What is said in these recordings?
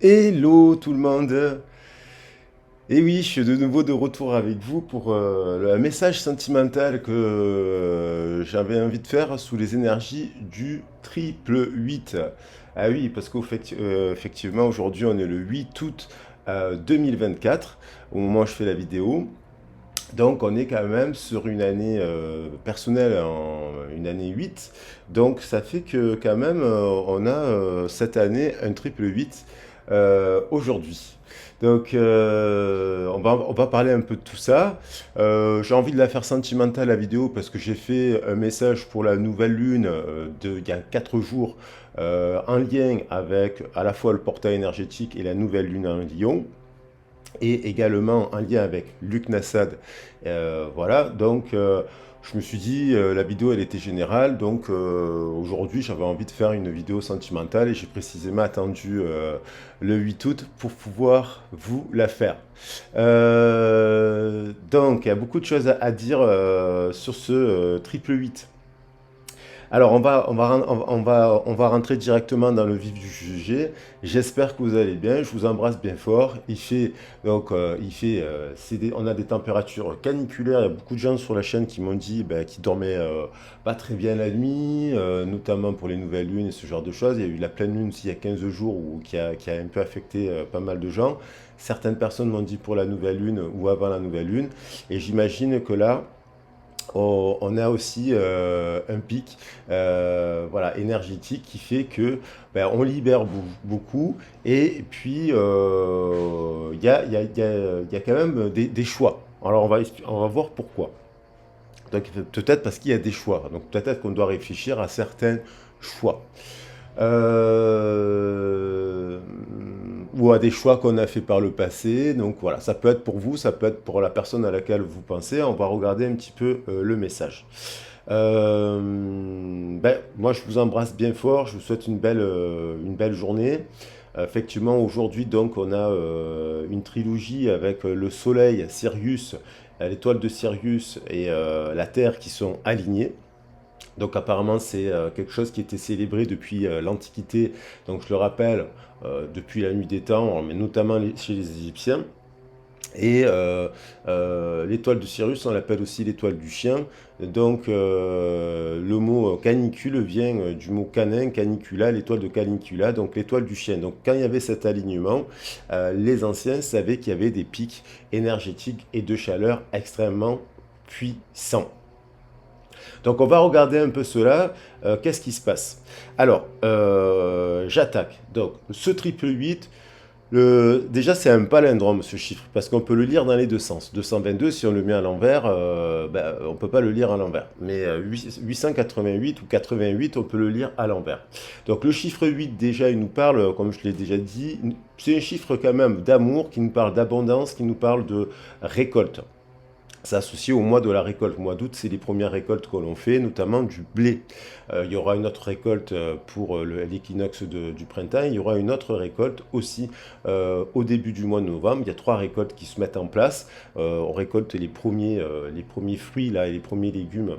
Hello tout le monde! Et oui, je suis de nouveau de retour avec vous pour le message sentimental que j'avais envie de faire sous les énergies du triple 8. Ah oui, parce qu'effectivement, aujourd'hui, on est le 8 août 2024, au moment où je fais la vidéo. Donc, on est quand même sur une année personnelle, une année 8. Donc, ça fait que quand même, on a cette année un triple 8 aujourd'hui. Donc, on va parler un peu de tout ça. J'ai envie de la faire sentimentale la vidéo parce que j'ai fait un message pour la nouvelle lune il y a 4 jours en lien avec à la fois le portail énergétique et la nouvelle lune en Lion et également en lien avec Luc Nassad. Voilà, donc je me suis dit, la vidéo elle était générale, donc aujourd'hui j'avais envie de faire une vidéo sentimentale et j'ai précisément attendu le 8 août pour pouvoir vous la faire. Donc il y a beaucoup de choses à dire sur ce triple 8. Alors, on va rentrer directement dans le vif du sujet. J'espère que vous allez bien. Je vous embrasse bien fort. On a des températures caniculaires. Il y a beaucoup de gens sur la chaîne qui m'ont dit qu'ils dormaient pas très bien la nuit, notamment pour les nouvelles lunes et ce genre de choses. Il y a eu la pleine lune aussi il y a 15 jours qui a un peu affecté pas mal de gens. Certaines personnes m'ont dit pour la nouvelle lune ou avant la nouvelle lune. Et j'imagine que là, on a aussi un pic voilà, énergétique qui fait que on libère beaucoup et puis il y a quand même des choix. Alors on va voir pourquoi. Donc peut-être parce qu'il y a des choix. Donc peut-être qu'on doit réfléchir à certains choix. Euh, ou à des choix qu'on a fait par le passé. Donc voilà, ça peut être pour vous, ça peut être pour la personne à laquelle vous pensez. On va regarder un petit peu le message. Moi, je vous embrasse bien fort. Je vous souhaite une belle journée. Effectivement, aujourd'hui, donc, on a une trilogie avec le Soleil, Sirius, l'étoile de Sirius et la Terre qui sont alignés. Donc apparemment c'est quelque chose qui était célébré depuis l'Antiquité, donc je le rappelle, depuis la nuit des temps, mais notamment chez les Égyptiens. Et l'étoile de Sirius, on l'appelle aussi l'étoile du chien. Donc le mot canicule vient du mot canin, canicula, l'étoile de canicula, donc l'étoile du chien. Donc quand il y avait cet alignement, les anciens savaient qu'il y avait des pics énergétiques et de chaleur extrêmement puissants. Donc on va regarder un peu cela. Qu'est-ce qui se passe? Alors, j'attaque. Donc ce triple 8, déjà c'est un palindrome ce chiffre, parce qu'on peut le lire dans les deux sens. 222, si on le met à l'envers, on ne peut pas le lire à l'envers. Mais 888 ou 88, on peut le lire à l'envers. Donc le chiffre 8, déjà, il nous parle, comme je l'ai déjà dit, c'est un chiffre quand même d'amour, qui nous parle d'abondance, qui nous parle de récolte. C'est associé au mois de la récolte. Le mois d'août, c'est les premières récoltes que l'on fait, notamment du blé. Il y aura une autre récolte pour l'équinoxe du printemps. Il y aura une autre récolte aussi au début du mois de novembre. Il y a 3 récoltes qui se mettent en place. On récolte les premiers fruits là, et les premiers légumes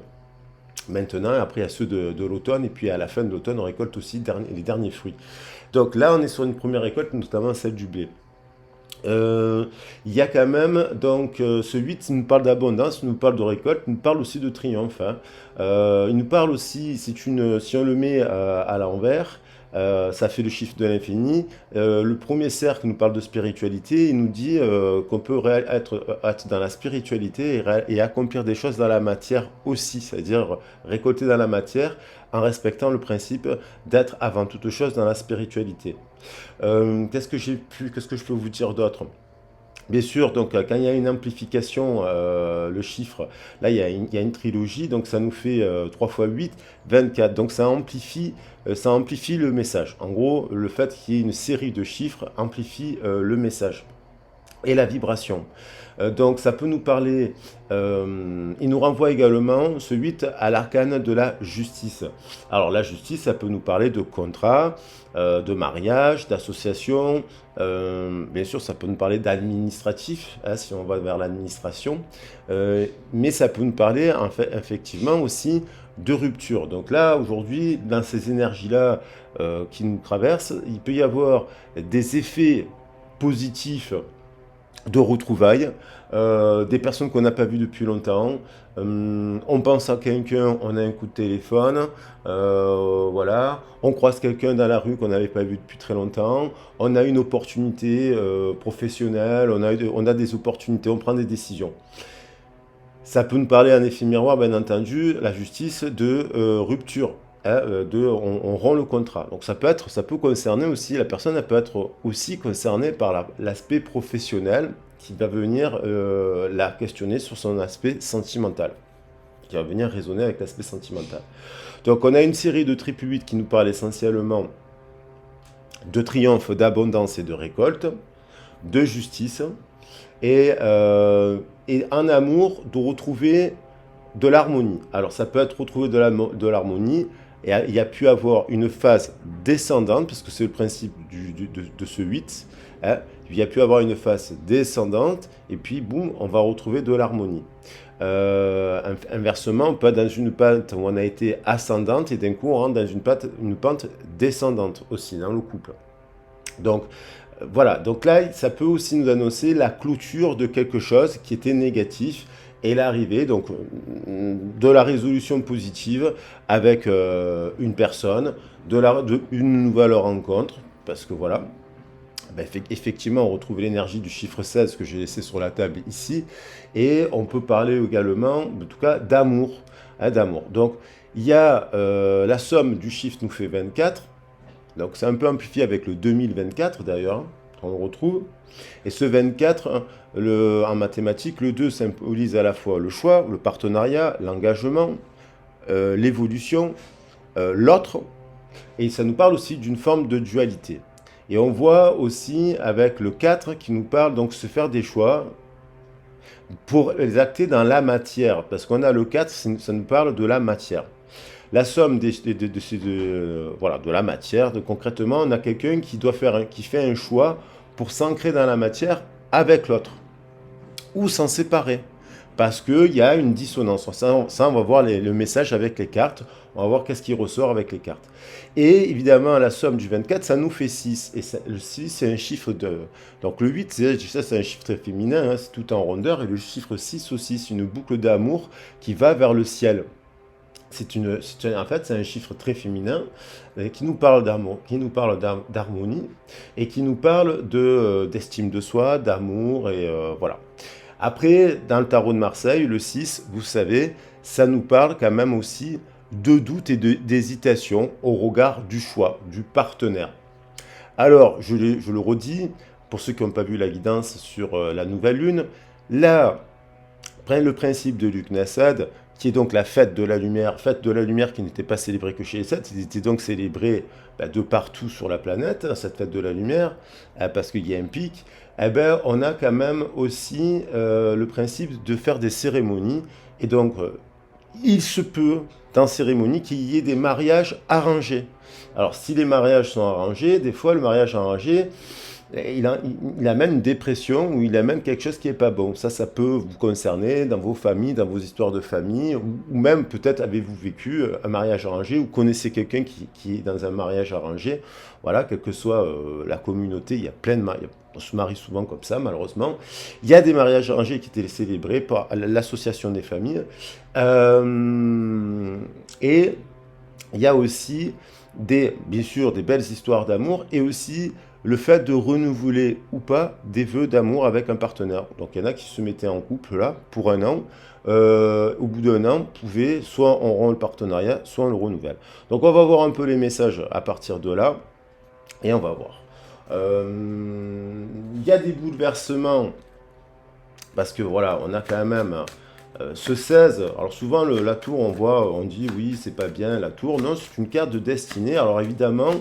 maintenant. Après, il y a ceux de l'automne. Et puis à la fin de l'automne, on récolte aussi les derniers fruits. Donc là, on est sur une première récolte, notamment celle du blé. Il y a quand même, donc, ce 8 nous parle d'abondance, il nous parle de récolte, il nous parle aussi de triomphe, hein. Il nous parle aussi, si on le met à l'envers, ça fait le chiffre de l'infini. Le premier cercle nous parle de spiritualité, il nous dit qu'on peut être dans la spiritualité et accomplir des choses dans la matière aussi, c'est-à-dire récolter dans la matière en respectant le principe d'être avant toute chose dans la spiritualité. Qu'est-ce que je peux vous dire d'autre? Bien sûr, donc quand il y a une amplification, le chiffre, là il y a une trilogie, donc ça nous fait 3 fois 8, 24. Donc ça amplifie le message. En gros, le fait qu'il y ait une série de chiffres amplifie le message et la vibration. Donc ça peut nous parler, il nous renvoie également ce 8 à l'arcane de la justice. Alors la justice, ça peut nous parler de contrat, de mariage, d'association, bien sûr ça peut nous parler d'administratif, hein, si on va vers l'administration, mais ça peut nous parler en fait, effectivement aussi de rupture. Donc là, aujourd'hui, dans ces énergies-là qui nous traversent, il peut y avoir des effets positifs de retrouvailles, des personnes qu'on n'a pas vues depuis longtemps. On pense à quelqu'un, on a un coup de téléphone, voilà. On croise quelqu'un dans la rue qu'on n'avait pas vu depuis très longtemps. On a une opportunité professionnelle, on a des opportunités, on prend des décisions. Ça peut nous parler en effet miroir, bien entendu, la justice de rupture. Hein, on rompt le contrat. Donc ça peut concerner aussi, la personne elle peut être aussi concernée par l'aspect professionnel qui va venir la questionner sur son aspect sentimental, qui va venir raisonner avec l'aspect sentimental. Donc on a une série de triples 8 qui nous parle essentiellement de triomphe, d'abondance et de récolte, de justice, et en amour de retrouver de l'harmonie. Alors ça peut être retrouver de l'harmonie, et il y a pu avoir une phase descendante, parce que c'est le principe de ce 8, hein. Il y a pu avoir une phase descendante, et puis boum, on va retrouver de l'harmonie. Inversement, on peut être dans une pente où on a été ascendante, et d'un coup on rentre dans une pente descendante aussi dans le couple. Donc voilà, donc là ça peut aussi nous annoncer la clôture de quelque chose qui était négatif, et l'arrivée donc de la résolution positive avec une personne, une nouvelle rencontre, parce que voilà, ben, effectivement on retrouve l'énergie du chiffre 16 que j'ai laissé sur la table ici, et on peut parler également, en tout cas, d'amour, hein, d'amour. Donc il y a la somme du chiffre nous fait 24, donc c'est un peu amplifié avec le 2024 d'ailleurs, qu'on retrouve. Et ce 24, en mathématiques, le 2 symbolise à la fois le choix, le partenariat, l'engagement, l'évolution, l'autre, et ça nous parle aussi d'une forme de dualité. Et on voit aussi avec le 4 qui nous parle donc se faire des choix pour les acter dans la matière, parce qu'on a le 4, ça nous parle de la matière. La somme de la matière, concrètement, on a quelqu'un qui fait un choix pour s'ancrer dans la matière avec l'autre, ou s'en séparer, parce qu'il y a une dissonance. Ça, on va voir le message avec les cartes, on va voir qu'est-ce qui ressort avec les cartes. Et évidemment, la somme du 24, ça nous fait 6, et le 6, c'est un chiffre de... Donc le 8, c'est un chiffre très féminin, hein, c'est tout en rondeur, et le chiffre 6 aussi, c'est une boucle d'amour qui va vers le ciel. En fait, c'est un chiffre très féminin qui nous parle d'amour, qui nous parle d'harmonie, et qui nous parle d'estime de soi, d'amour, et voilà. Après, dans le tarot de Marseille, le 6, vous savez, ça nous parle quand même aussi de doute et d'hésitation au regard du choix, du partenaire. Alors, je le redis, pour ceux qui n'ont pas vu la guidance sur la nouvelle lune, là, le principe de Luc Nassad, qui est donc la fête de la lumière qui n'était pas célébrée que chez les Celtes, il était donc célébré de partout sur la planète, cette fête de la lumière, parce qu'il y a un pic. Eh ben, on a quand même aussi le principe de faire des cérémonies, et donc il se peut, dans cérémonie, qu'il y ait des mariages arrangés. Alors, si les mariages sont arrangés, des fois, le mariage arrangé, il amène une dépression, ou il amène quelque chose qui n'est pas bon. Ça peut vous concerner dans vos familles, dans vos histoires de famille, ou même peut-être avez-vous vécu un mariage arrangé, ou connaissez quelqu'un qui est dans un mariage arrangé. Voilà, quelle que soit la communauté, il y a plein de mariages. On se marie souvent comme ça, malheureusement. Il y a des mariages arrangés qui étaient célébrés par l'association des familles. Et il y a aussi, bien sûr, des belles histoires d'amour, et aussi le fait de renouveler ou pas des vœux d'amour avec un partenaire. Donc il y en a qui se mettaient en couple là pour un an. Au bout d'un an, soit on rend le partenariat, soit on le renouvelle. Donc on va voir un peu les messages à partir de là, et on va voir. Il y a des bouleversements, parce que voilà, on a quand même ce 16. Alors souvent la tour, on dit oui, c'est pas bien la tour. Non, c'est une carte de destinée. Alors évidemment,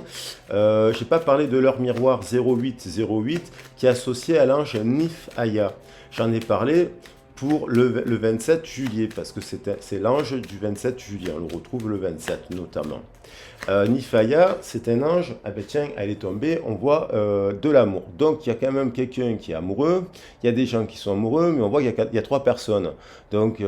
j'ai pas parlé de l'heure miroir 0808 qui est associé à l'ange Nif Aya. J'en ai parlé. pour le 27 juillet, parce que c'est l'ange du 27 juillet, on le retrouve le 27 notamment. Nifaya, c'est un ange, ah ben tiens, elle est tombée, on voit de l'amour. Donc il y a quand même quelqu'un qui est amoureux, il y a des gens qui sont amoureux, mais on voit qu'il y a trois personnes. Donc,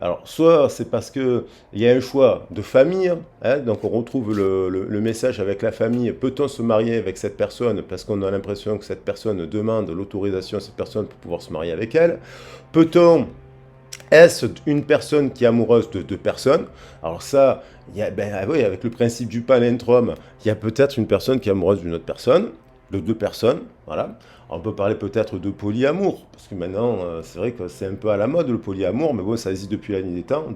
alors, soit c'est parce qu'il y a un choix de famille, hein, donc on retrouve le message avec la famille, peut-on se marier avec cette personne, parce qu'on a l'impression que cette personne demande l'autorisation à cette personne pour pouvoir se marier avec elle. Peut-on Est-ce une personne qui est amoureuse de deux personnes? Alors ça, oui, avec le principe du palindrome, il y a peut-être une personne qui est amoureuse d'une autre personne, de deux personnes, voilà. Alors, on peut parler peut-être de polyamour, parce que maintenant, c'est vrai que c'est un peu à la mode le polyamour, mais bon, ça existe depuis la nuit des temps,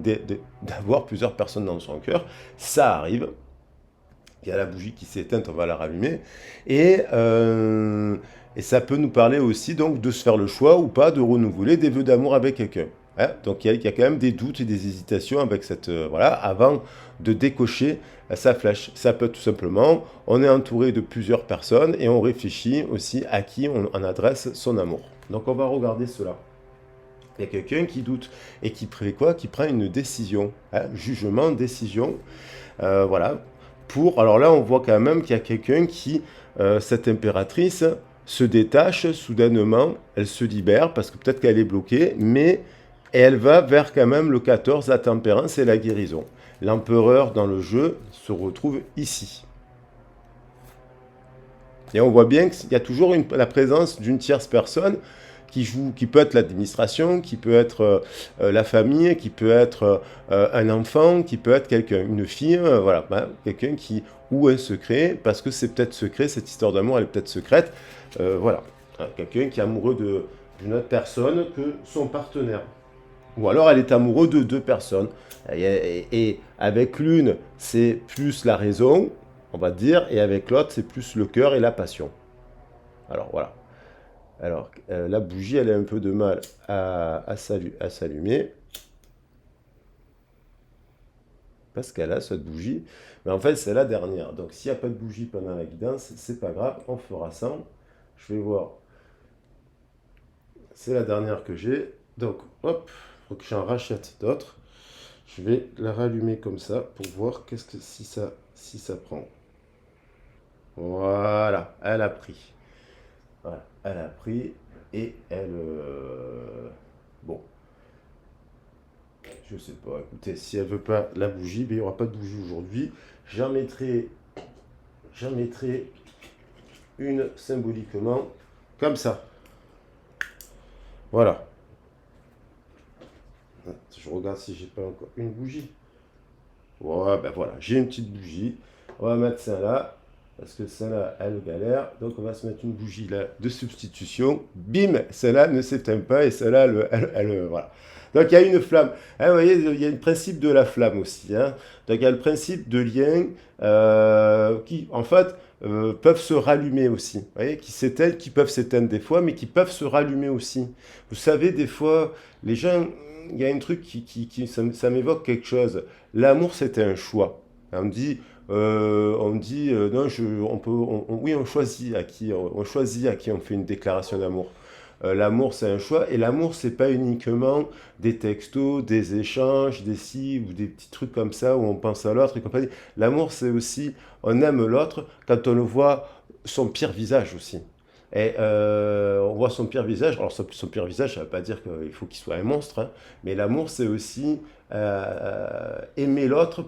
d'avoir plusieurs personnes dans son cœur. Ça arrive. Il y a la bougie qui s'est éteinte, on va la rallumer. Et ça peut nous parler aussi donc de se faire le choix ou pas de renouveler des vœux d'amour avec quelqu'un. Hein, donc il y a quand même des doutes et des hésitations avec cette voilà avant de décocher sa flèche. Ça peut être tout simplement, on est entouré de plusieurs personnes et on réfléchit aussi à qui on adresse son amour. Donc on va regarder cela. Il y a quelqu'un qui doute et qui fait quoi? Qui prend une décision, hein, jugement, décision. Voilà. Alors là, on voit quand même qu'il y a quelqu'un qui, cette impératrice, se détache soudainement, elle se libère parce que peut-être qu'elle est bloquée, mais elle va vers quand même le 14, la tempérance et la guérison. L'empereur dans le jeu se retrouve ici. Et on voit bien qu'il y a toujours la présence d'une tierce personne qui joue, qui peut être l'administration, qui peut être la famille, qui peut être un enfant, qui peut être quelqu'un, une fille, voilà, hein, quelqu'un qui ou un secret, parce que c'est peut-être secret, cette histoire d'amour, elle est peut-être secrète, voilà, hein, quelqu'un qui est amoureux d'une autre personne que son partenaire. Ou alors elle est amoureuse de deux personnes. Et avec l'une, c'est plus la raison, on va dire, et avec l'autre, c'est plus le cœur et la passion. Alors voilà. Alors, la bougie, elle a un peu de mal à s'allumer. Parce qu'elle a cette bougie. Mais en fait, c'est la dernière. Donc, s'il n'y a pas de bougie pendant la guidance, c'est pas grave, on fera ça. Je vais voir. C'est la dernière que j'ai. Donc, hop, il faut que j'en rachète d'autres. Je vais la rallumer comme ça pour voir si ça prend. Voilà, elle a pris. Voilà, elle a pris et elle... bon, je sais pas, écoutez, si elle veut pas la bougie, ben, il n'y aura pas de bougie aujourd'hui. J'en mettrai une symboliquement, comme ça. Voilà. Je regarde si j'ai pas encore une bougie. Ouais, ben voilà, j'ai une petite bougie. On va mettre ça là. Parce que celle-là, elle galère. Donc, on va se mettre une bougie là de substitution. Bim, celle-là ne s'éteint pas et celle-là, voilà. Donc, il y a une flamme. Hein, vous voyez, il y a le principe de la flamme aussi. Hein. Donc, il y a le principe de lien qui, en fait, peuvent se rallumer aussi. Vous voyez, qui s'éteignent, qui peuvent s'éteindre des fois, mais qui peuvent se rallumer aussi. Vous savez, des fois, les gens, il y a un truc ça m'évoque quelque chose. L'amour, c'était un choix. On dit, non, oui, on choisit à qui on fait une déclaration d'amour. L'amour, c'est un choix, et l'amour, c'est pas uniquement des textos, des échanges, des si ou des petits trucs comme ça où on pense à l'autre et compagnie. L'amour, c'est aussi, on aime l'autre quand on le voit son pire visage aussi. Et on voit son pire visage. Alors son pire visage, ça ne veut pas dire qu'il faut qu'il soit un monstre, hein, mais l'amour, c'est aussi aimer l'autre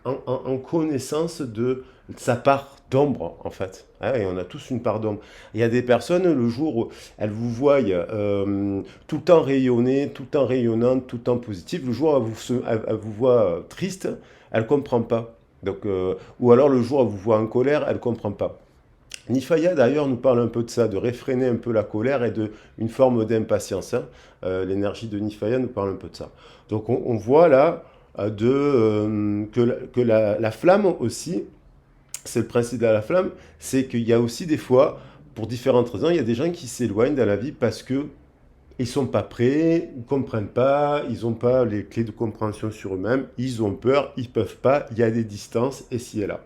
en connaissance de sa part d'ombre, en fait. Hein, et on a tous une part d'ombre. Il y a des personnes, le jour où elles vous voient tout le temps rayonner, tout le temps rayonnante, tout le temps positif, le jour où elle vous voit triste, elle ne comprend pas. Donc, ou alors le jour où elle vous voit en colère, elle ne comprend pas. Nifaya d'ailleurs nous parle un peu de ça, de réfréner un peu la colère et une forme d'impatience. Hein. L'énergie de Nifaya nous parle un peu de ça. Donc on voit là que la flamme aussi, c'est le principe de la flamme, c'est qu'il y a aussi des fois, pour différentes raisons, il y a des gens qui s'éloignent dans la vie parce que ils sont pas prêts, ils comprennent pas, ils n'ont pas les clés de compréhension sur eux-mêmes, ils ont peur, ils peuvent pas, il y a des distances ici et là.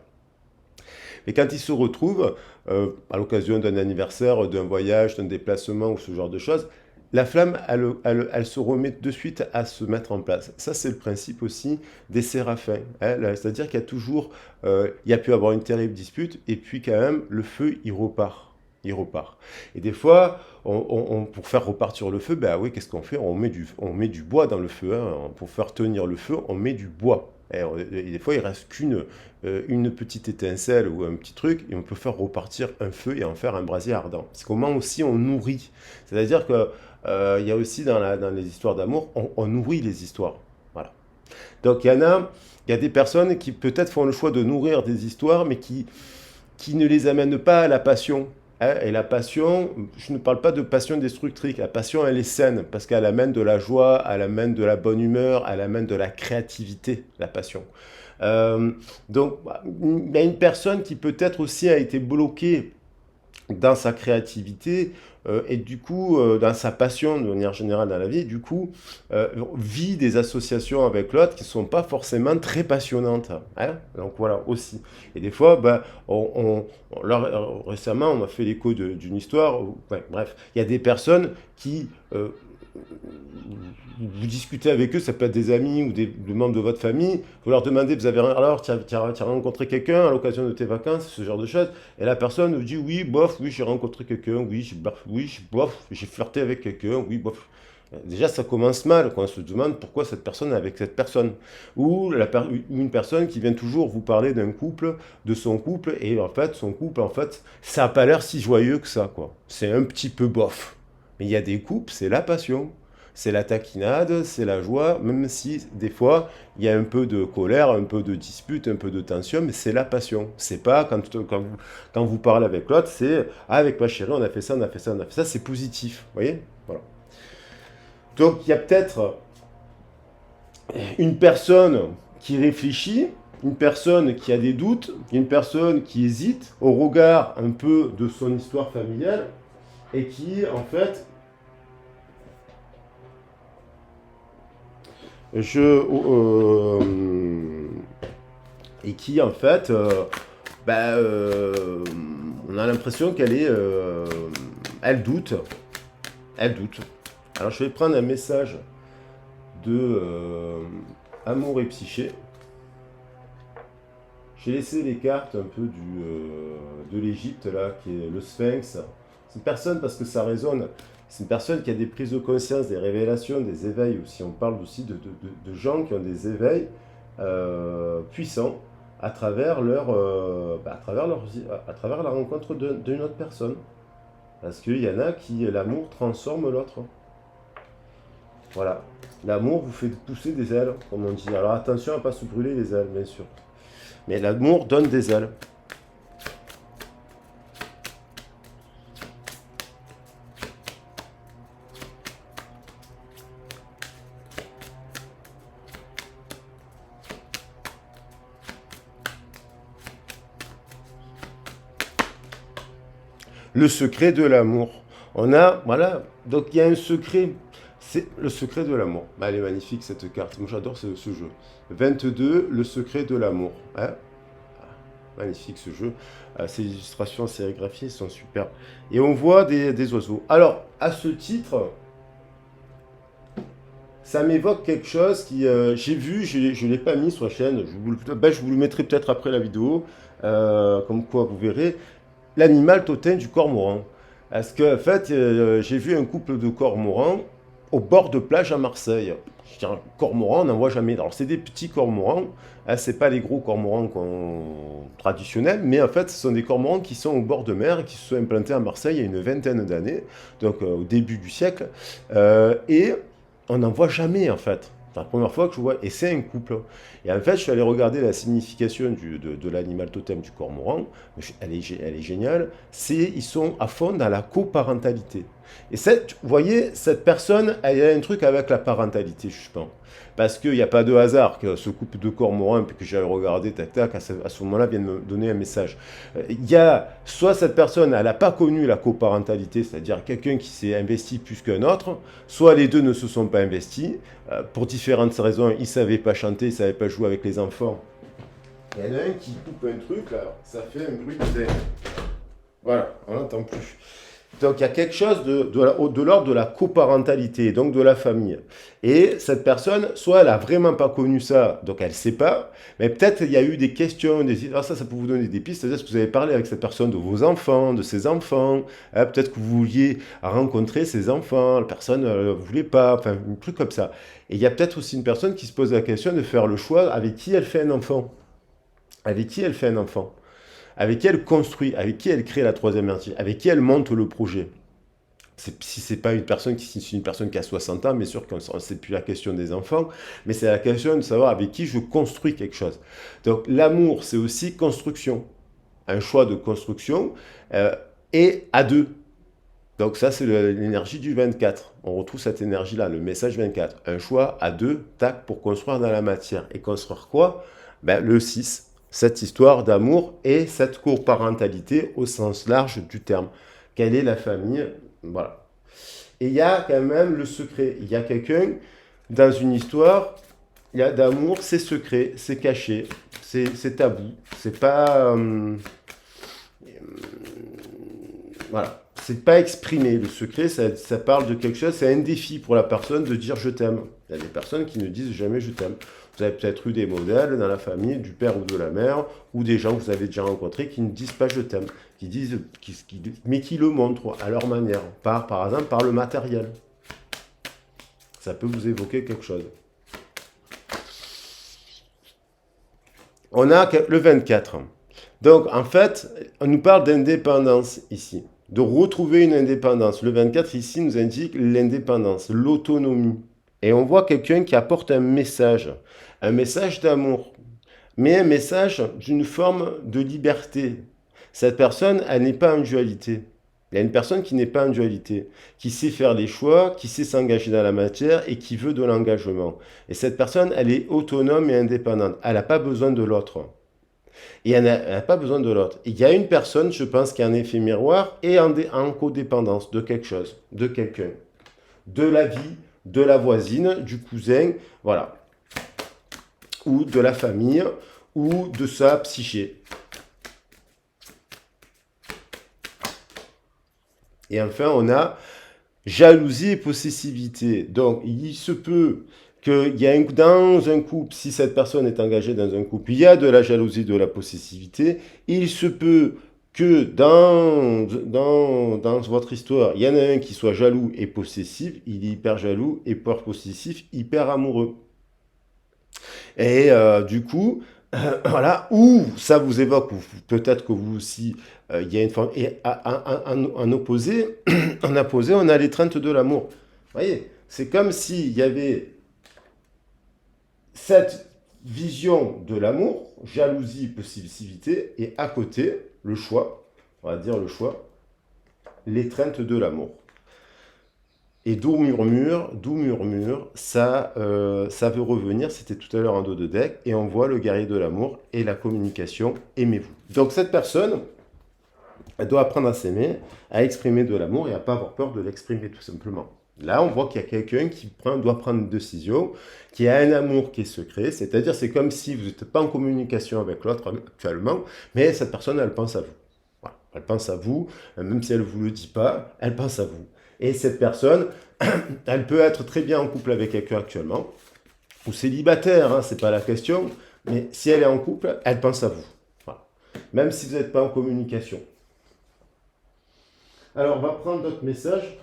Et quand ils se retrouvent, à l'occasion d'un anniversaire, d'un voyage, d'un déplacement ou ce genre de choses, la flamme, elle se remet de suite à se mettre en place. Ça, c'est le principe aussi des séraphins, hein. C'est-à-dire qu'il y a toujours, il y a pu avoir une terrible dispute, et puis quand même, le feu, il repart. Il repart. Et des fois, pour faire repartir le feu, ben oui, qu'est-ce qu'on fait? On met du bois dans le feu, hein. Pour faire tenir le feu, on met du bois. Et des fois, il reste une petite étincelle ou un petit truc, et on peut faire repartir un feu et en faire un brasier ardent. C'est comment aussi on nourrit. C'est-à-dire que il y a aussi dans les histoires d'amour, on nourrit les histoires. Voilà. Donc il y a des personnes qui peut-être font le choix de nourrir des histoires, mais qui ne les amènent pas à la passion, hein. Et la passion, je ne parle pas de passion destructrice. La passion, elle est saine, parce qu'elle amène de la joie, elle amène de la bonne humeur, elle amène de la créativité, la passion. Euh, donc, il y a une personne qui peut-être aussi a été bloquée dans sa créativité, et du coup, dans sa passion de manière générale dans la vie, du coup, vit des associations avec l'autre qui ne sont pas forcément très passionnantes, hein. Donc voilà, aussi. Et des fois, ben, là, récemment, on m'a fait l'écho d'une histoire, ouais, bref, il y a des personnes qui, vous discutez avec eux, ça peut être des amis ou des membres de votre famille, vous leur demandez, alors, tu as rencontré quelqu'un à l'occasion de tes vacances, ce genre de choses, et la personne vous dit, oui, bof, oui, j'ai rencontré quelqu'un, bof, j'ai flirté avec quelqu'un, oui, bof. Déjà, ça commence mal, quand on se demande pourquoi cette personne est avec cette personne. Ou une personne qui vient toujours vous parler d'un couple, de son couple, et en fait, son couple, en fait, ça n'a pas l'air si joyeux que ça, quoi. C'est un petit peu bof. Mais il y a des couples, c'est la passion. C'est la taquinade, c'est la joie, même si des fois il y a un peu de colère, un peu de dispute, un peu de tension, mais c'est la passion. C'est pas quand vous parlez avec l'autre, c'est ah, avec ma chérie, on a fait ça, on a fait ça, on a fait ça, c'est positif. Vous voyez? Voilà. Donc il y a peut-être une personne qui réfléchit, une personne qui a des doutes, une personne qui hésite au regard un peu de son histoire familiale et qui en fait je et qui en fait bah, on a l'impression elle doute, elle doute. Alors je vais prendre un message de Amour et Psyché. J'ai laissé les cartes un peu de l'Égypte là, qui est le Sphinx. C'est une personne parce que ça résonne. C'est une personne qui a des prises de conscience, des révélations, des éveils aussi. On parle aussi de gens qui ont des éveils puissants à travers à travers la rencontre d'une autre personne. Parce qu'il y en a qui, l'amour transforme l'autre. Voilà. L'amour vous fait pousser des ailes, comme on dit. Alors attention à ne pas se brûler les ailes, bien sûr. Mais l'amour donne des ailes. Le secret de l'amour. Voilà, donc il y a un secret. C'est le secret de l'amour. Bah, elle est magnifique cette carte. Moi j'adore ce jeu. 22, le secret de l'amour. Hein. Magnifique ce jeu. Ces illustrations sérigraphiées sont superbes. Et on voit des oiseaux. Alors, à ce titre, ça m'évoque quelque chose qui... j'ai vu, je ne l'ai pas mis sur la chaîne. Je vous le mettrai peut-être après la vidéo. Comme quoi, vous verrez. L'animal totem du cormoran. Parce que, en fait, j'ai vu un couple de cormorans au bord de plage à Marseille. Je dis, un cormoran, on n'en voit jamais. Alors, c'est des petits cormorans, hein, c'est pas les gros cormorans traditionnels, mais en fait, ce sont des cormorans qui sont au bord de mer, qui se sont implantés à Marseille il y a une vingtaine d'années, donc au début du siècle, et on n'en voit jamais, en fait. C'est la première fois que je vois, et c'est un couple. Et en fait, je suis allé regarder la signification de l'animal totem du cormoran. Elle est géniale. Ils sont à fond dans la coparentalité. Et vous voyez, cette personne, elle a un truc avec la parentalité, je pense. Parce qu'il n'y a pas de hasard que ce couple de cormorans, puis que j'ai regardé, tac, tac, à ce moment-là, vient de me donner un message. Il y a soit cette personne, elle n'a pas connu la coparentalité, c'est-à-dire quelqu'un qui s'est investi plus qu'un autre, soit les deux ne se sont pas investis, pour différentes raisons, ils ne savaient pas chanter, ils ne savaient pas jouer avec les enfants. Il y en a un qui coupe un truc, là, ça fait un bruit de dingue. Voilà, on n'entend plus. Donc il y a quelque chose de l'ordre de la coparentalité, donc de la famille. Et cette personne, soit elle a vraiment pas connu ça, donc elle ne sait pas, mais peut-être il y a eu des questions, alors ça peut vous donner des pistes, c'est-à-dire que vous avez parlé avec cette personne de vos enfants, de ses enfants, hein, peut-être que vous vouliez rencontrer ses enfants, la personne ne voulait pas, enfin un truc comme ça. Et il y a peut-être aussi une personne qui se pose la question de faire le choix avec qui elle fait un enfant. Avec qui elle fait un enfant, avec qui elle construit, avec qui elle crée la troisième énergie, avec qui elle monte le projet. Si c'est pas une personne qui a 60 ans, bien sûr que c'est plus la question des enfants, mais c'est la question de savoir avec qui je construis quelque chose. Donc l'amour, c'est aussi construction, un choix de construction euh, et à deux. Donc ça, c'est l'énergie du 24. On retrouve cette énergie-là, le message 24. Un choix à deux, tac, pour construire dans la matière. Et construire quoi? Ben, le 6. Cette histoire d'amour et cette coparentalité au sens large du terme. Quelle est la famille? Voilà. Et il y a quand même le secret. Il y a quelqu'un dans une histoire, il y a d'amour, c'est secret, c'est caché, c'est tabou. C'est pas... voilà. C'est pas exprimé. Le secret, ça parle de quelque chose, c'est un défi pour la personne de dire je t'aime. Il y a des personnes qui ne disent jamais je t'aime. Vous avez peut-être eu des modèles dans la famille, du père ou de la mère, ou des gens que vous avez déjà rencontrés qui ne disent pas je t'aime, qui disent, mais qui le montrent à leur manière, par exemple par le matériel. Ça peut vous évoquer quelque chose. On a le 24. Donc, en fait, on nous parle d'indépendance ici, de retrouver une indépendance. Le 24 ici nous indique l'indépendance, l'autonomie. Et on voit quelqu'un qui apporte un message d'amour, mais un message d'une forme de liberté. Cette personne, elle n'est pas en dualité. Il y a une personne qui n'est pas en dualité, qui sait faire les choix, qui sait s'engager dans la matière et qui veut de l'engagement. Et cette personne, elle est autonome et indépendante. Elle n'a pas besoin de l'autre. Et elle n'a pas besoin de l'autre. Il y a une personne, je pense, qui a un effet miroir et en codépendance de quelque chose, de quelqu'un, de la vie, de la voisine, du cousin, voilà, ou de la famille, ou de sa psyché. Et enfin, on a jalousie et possessivité. Donc, il se peut qu'il y a dans un couple, si cette personne est engagée dans un couple, il y a de la jalousie, de la possessivité. Il se peut que dans votre histoire, il y en a un qui soit jaloux et possessif, il est hyper jaloux, hyper possessif, hyper amoureux. Et du coup, voilà, ou ça vous évoque, ou peut-être que vous aussi, il y a une forme. Et en opposé, en opposé, on a l'étreinte de l'amour. Vous voyez, c'est comme s'il y avait cette vision de l'amour, jalousie, possessivité, et à côté, le choix, on va dire le choix, l'étreinte de l'amour. Et d'où murmure, ça veut revenir, c'était tout à l'heure en dos de deck, et on voit le guerrier de l'amour et la communication, aimez-vous. Donc cette personne, elle doit apprendre à s'aimer, à exprimer de l'amour et à ne pas avoir peur de l'exprimer tout simplement. Là, on voit qu'il y a quelqu'un qui doit prendre une décision, qui a un amour qui est secret, c'est-à-dire c'est comme si vous n'êtes pas en communication avec l'autre actuellement, mais cette personne, elle pense à vous. Voilà. Elle pense à vous, même si elle ne vous le dit pas, elle pense à vous. Et cette personne, elle peut être très bien en couple avec quelqu'un actuellement, ou célibataire, hein, c'est pas la question, mais si elle est en couple, elle pense à vous. Voilà. Même si vous n'êtes pas en communication. Alors, on va prendre d'autres messages.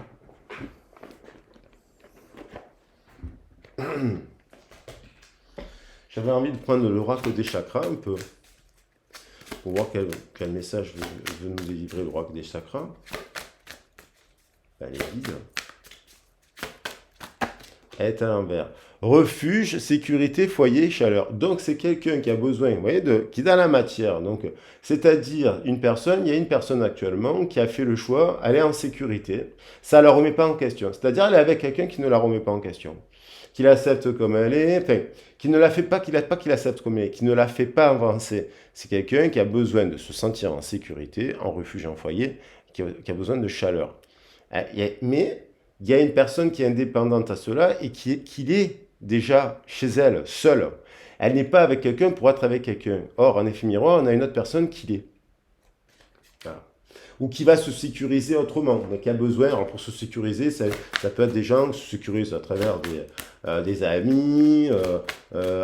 J'avais envie de prendre l'oracle des chakras un peu, pour voir quel message veut nous délivrer l'oracle des chakras. Elle est vide. Elle est à l'envers. Refuge, sécurité, foyer, chaleur. Donc c'est quelqu'un qui a besoin, vous voyez, qui est dans la matière. Donc, c'est-à-dire il y a une personne actuellement qui a fait le choix, elle est en sécurité. Ça ne la remet pas en question. C'est-à-dire elle est avec quelqu'un qui ne la remet pas en question. Qui l'accepte comme elle est, enfin, qui ne la fait pas, qui l'accepte comme elle est, qui ne la fait pas avancer. C'est quelqu'un qui a besoin de se sentir en sécurité, en refuge, en foyer, qui a besoin de chaleur. Mais il y a une personne qui est indépendante à cela et qui est déjà chez elle, seule. Elle n'est pas avec quelqu'un pour être avec quelqu'un. Or, en effet miroir, on a une autre personne qui l'est. Voilà. ou qui va se sécuriser autrement, mais qui a besoin, alors pour se sécuriser, ça peut être des gens qui se sécurisent à travers des amis,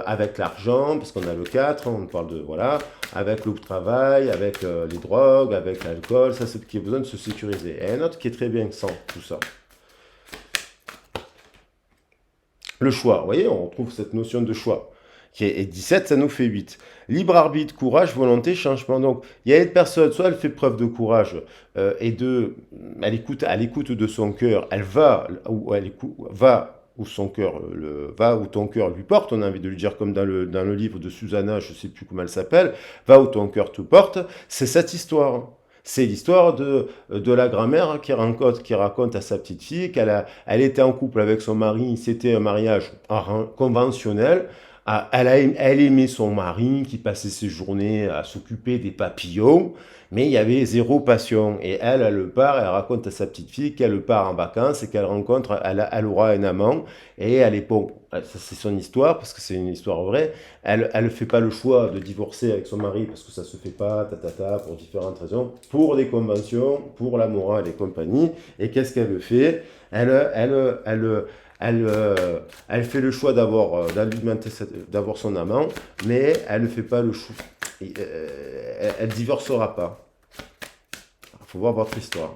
avec l'argent, parce qu'on a le 4, on parle de, voilà, avec le travail, avec les drogues, avec l'alcool, ça c'est ce qui a besoin de se sécuriser. Et un autre qui est très bien sans tout ça. Le choix, vous voyez, on retrouve cette notion de choix. Et 17, ça nous fait 8. Libre arbitre, courage, volonté, changement. Donc, il y a une personne, soit elle fait preuve de courage elle écoute de son cœur, elle va où où son cœur va où ton cœur lui porte. On a envie de lui dire comme dans le livre de Susanna, je ne sais plus comment elle s'appelle, va où ton cœur te porte. C'est cette histoire. C'est l'histoire de la grand-mère qui raconte à sa petite fille elle était en couple avec son mari, c'était un mariage conventionnel. Ah, elle aimait son mari qui passait ses journées à s'occuper des papillons, mais il y avait zéro passion. Et elle part, elle raconte à sa petite fille qu'elle part en vacances et qu'elle rencontre, elle aura un amant. Et elle est bon, ça c'est son histoire parce que c'est une histoire vraie. Elle ne fait pas le choix de divorcer avec son mari parce que ça se fait pas, pour différentes raisons, pour des conventions, pour la morale et compagnie. Et qu'est-ce qu'elle fait? Elle fait le choix d'avoir son amant, mais elle ne fait pas le choix. Elle ne divorcera pas. Il faut voir votre histoire.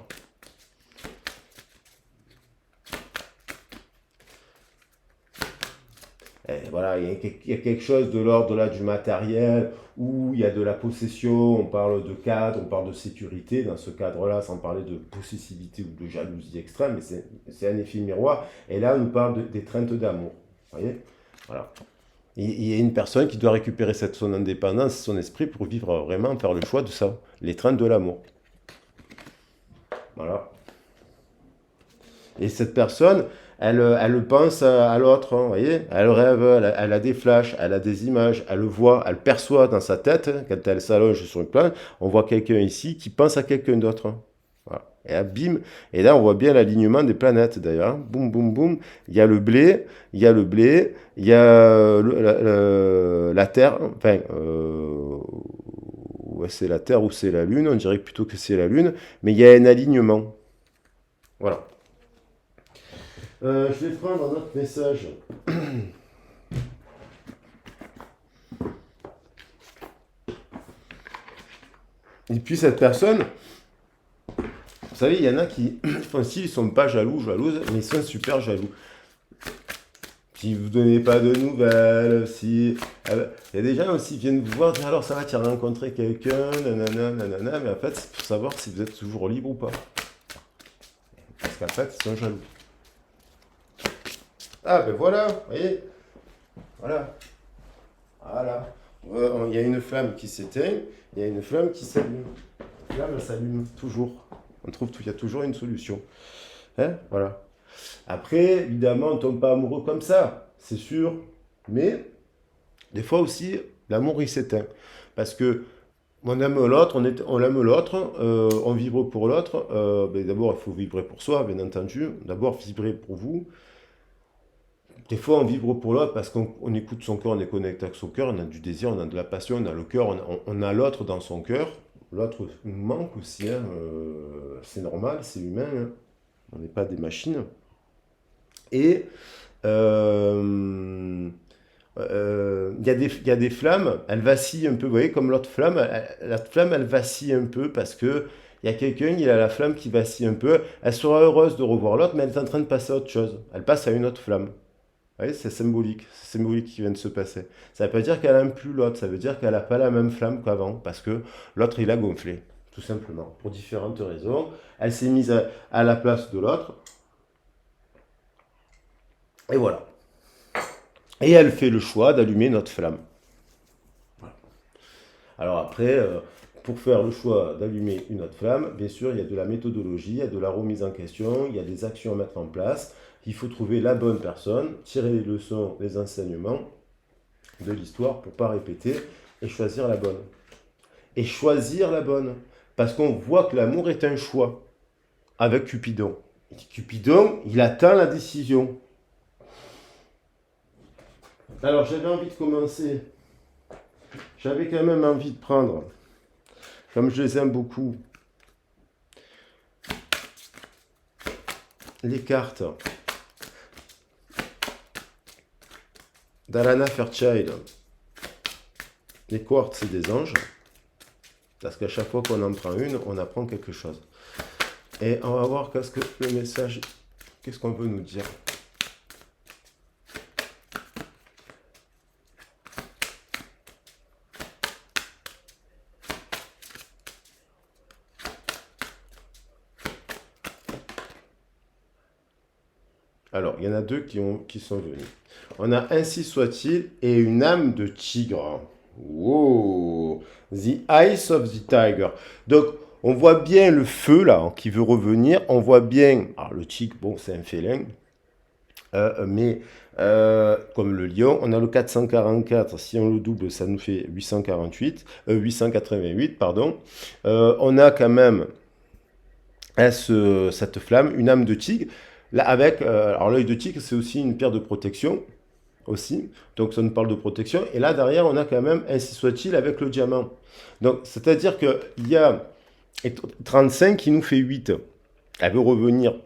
Et voilà, il y a quelque chose de l'ordre là du matériel, où il y a de la possession, on parle de cadre, on parle de sécurité, dans ce cadre-là, sans parler de possessivité ou de jalousie extrême, mais c'est un effet miroir. Et là, on nous parle d'étreinte d'amour. Vous voyez? Voilà. Il y a une personne qui doit récupérer son indépendance, son esprit pour vivre vraiment, faire le choix de ça, l'étreinte de l'amour. Voilà. Et cette personne, elle pense à l'autre, hein, vous voyez? Elle rêve, elle a des flashs, elle a des images, elle le voit, elle perçoit dans sa tête, quand elle s'allonge sur une plage, on voit quelqu'un ici qui pense à quelqu'un d'autre. Hein. Voilà. Et là, bim, et là on voit bien l'alignement des planètes d'ailleurs. Hein. Boum, boum, boum. Il y a le blé, il y a le blé, il y a la Terre, enfin, ouais, c'est la Terre ou c'est la Lune, on dirait plutôt que c'est la Lune, mais il y a un alignement. Voilà. Je vais prendre un autre message. Et puis cette personne, vous savez, il y en a qui, enfin, s'ils ne sont pas jalouses, mais ils sont super jaloux. Si vous ne donnez pas de nouvelles, si... Il y a des gens aussi qui viennent vous voir, dire alors ça va, tu as rencontré quelqu'un, nanana, nanana, mais en fait, c'est pour savoir si vous êtes toujours libre ou pas. Parce qu'en fait, ils sont jaloux. Ah ben voilà, vous voyez, voilà, voilà. Il y a une flamme qui s'éteint, il y a une flamme qui s'allume. La flamme, elle s'allume toujours. On trouve qu'il y a toujours une solution. Hein, voilà. Après, évidemment, on ne tombe pas amoureux comme ça, c'est sûr. Mais des fois aussi, l'amour il s'éteint. Parce que on aime l'autre, on aime l'autre, on vibre pour l'autre. Ben d'abord, il faut vibrer pour soi, bien entendu. D'abord, vibrer pour vous. Des fois, on vibre pour l'autre parce qu'on écoute son cœur, on est connecté avec son cœur, on a du désir, on a de la passion, on a le cœur, on a l'autre dans son cœur. L'autre nous manque aussi, hein, c'est normal, c'est humain, hein. On n'est pas des machines. Et y a des flammes, elles vacillent un peu, vous voyez, comme l'autre flamme, elle vacille un peu parce que il y a quelqu'un, il a la flamme qui vacille un peu. Elle sera heureuse de revoir l'autre, mais elle est en train de passer à autre chose. Elle passe à une autre flamme. Vous voyez, c'est symbolique qui vient de se passer. Ça ne veut pas dire qu'elle n'aime plus l'autre, ça veut dire qu'elle n'a pas la même flamme qu'avant, parce que l'autre, il a gonflé, tout simplement, pour différentes raisons. Elle s'est mise à la place de l'autre, et voilà. Et elle fait le choix d'allumer notre flamme. Voilà. Alors après, pour faire le choix d'allumer une autre flamme, bien sûr, il y a de la méthodologie, il y a de la remise en question, il y a des actions à mettre en place. Il faut trouver la bonne personne, tirer les leçons, les enseignements de l'histoire pour ne pas répéter et choisir la bonne. Et choisir la bonne. Parce qu'on voit que l'amour est un choix avec Cupidon. Cupidon, il attend la décision. Alors j'avais envie de commencer. J'avais quand même envie de prendre, comme je les aime beaucoup, les cartes d'Alana Fairchild. Les quartz, c'est des anges. Parce qu'à chaque fois qu'on en prend une, on apprend quelque chose. Et on va voir qu'est-ce que le message, qu'est-ce qu'on veut nous dire. Alors, il y en a deux qui sont venus. On a Ainsi soit-il et une âme de tigre. Wow! The Eyes of the Tiger. Donc, on voit bien le feu là qui veut revenir. On voit bien. Alors, le tigre, bon, c'est un félin. Mais comme le lion, on a le 444. Si on le double, ça nous fait 888, pardon. On a quand même cette flamme, une âme de tigre. Là, avec, alors l'œil de tigre, c'est aussi une pierre de protection, aussi. Donc ça nous parle de protection. Et là, derrière, on a quand même, ainsi soit-il, avec le diamant. Donc, c'est-à-dire qu'il y a 35 qui nous fait 8. Elle veut revenir.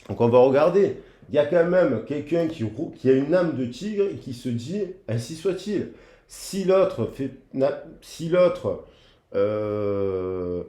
Donc on va regarder. Il y a quand même quelqu'un qui a une âme de tigre et qui se dit, ainsi soit-il. Si l'autre fait... Si l'autre... alors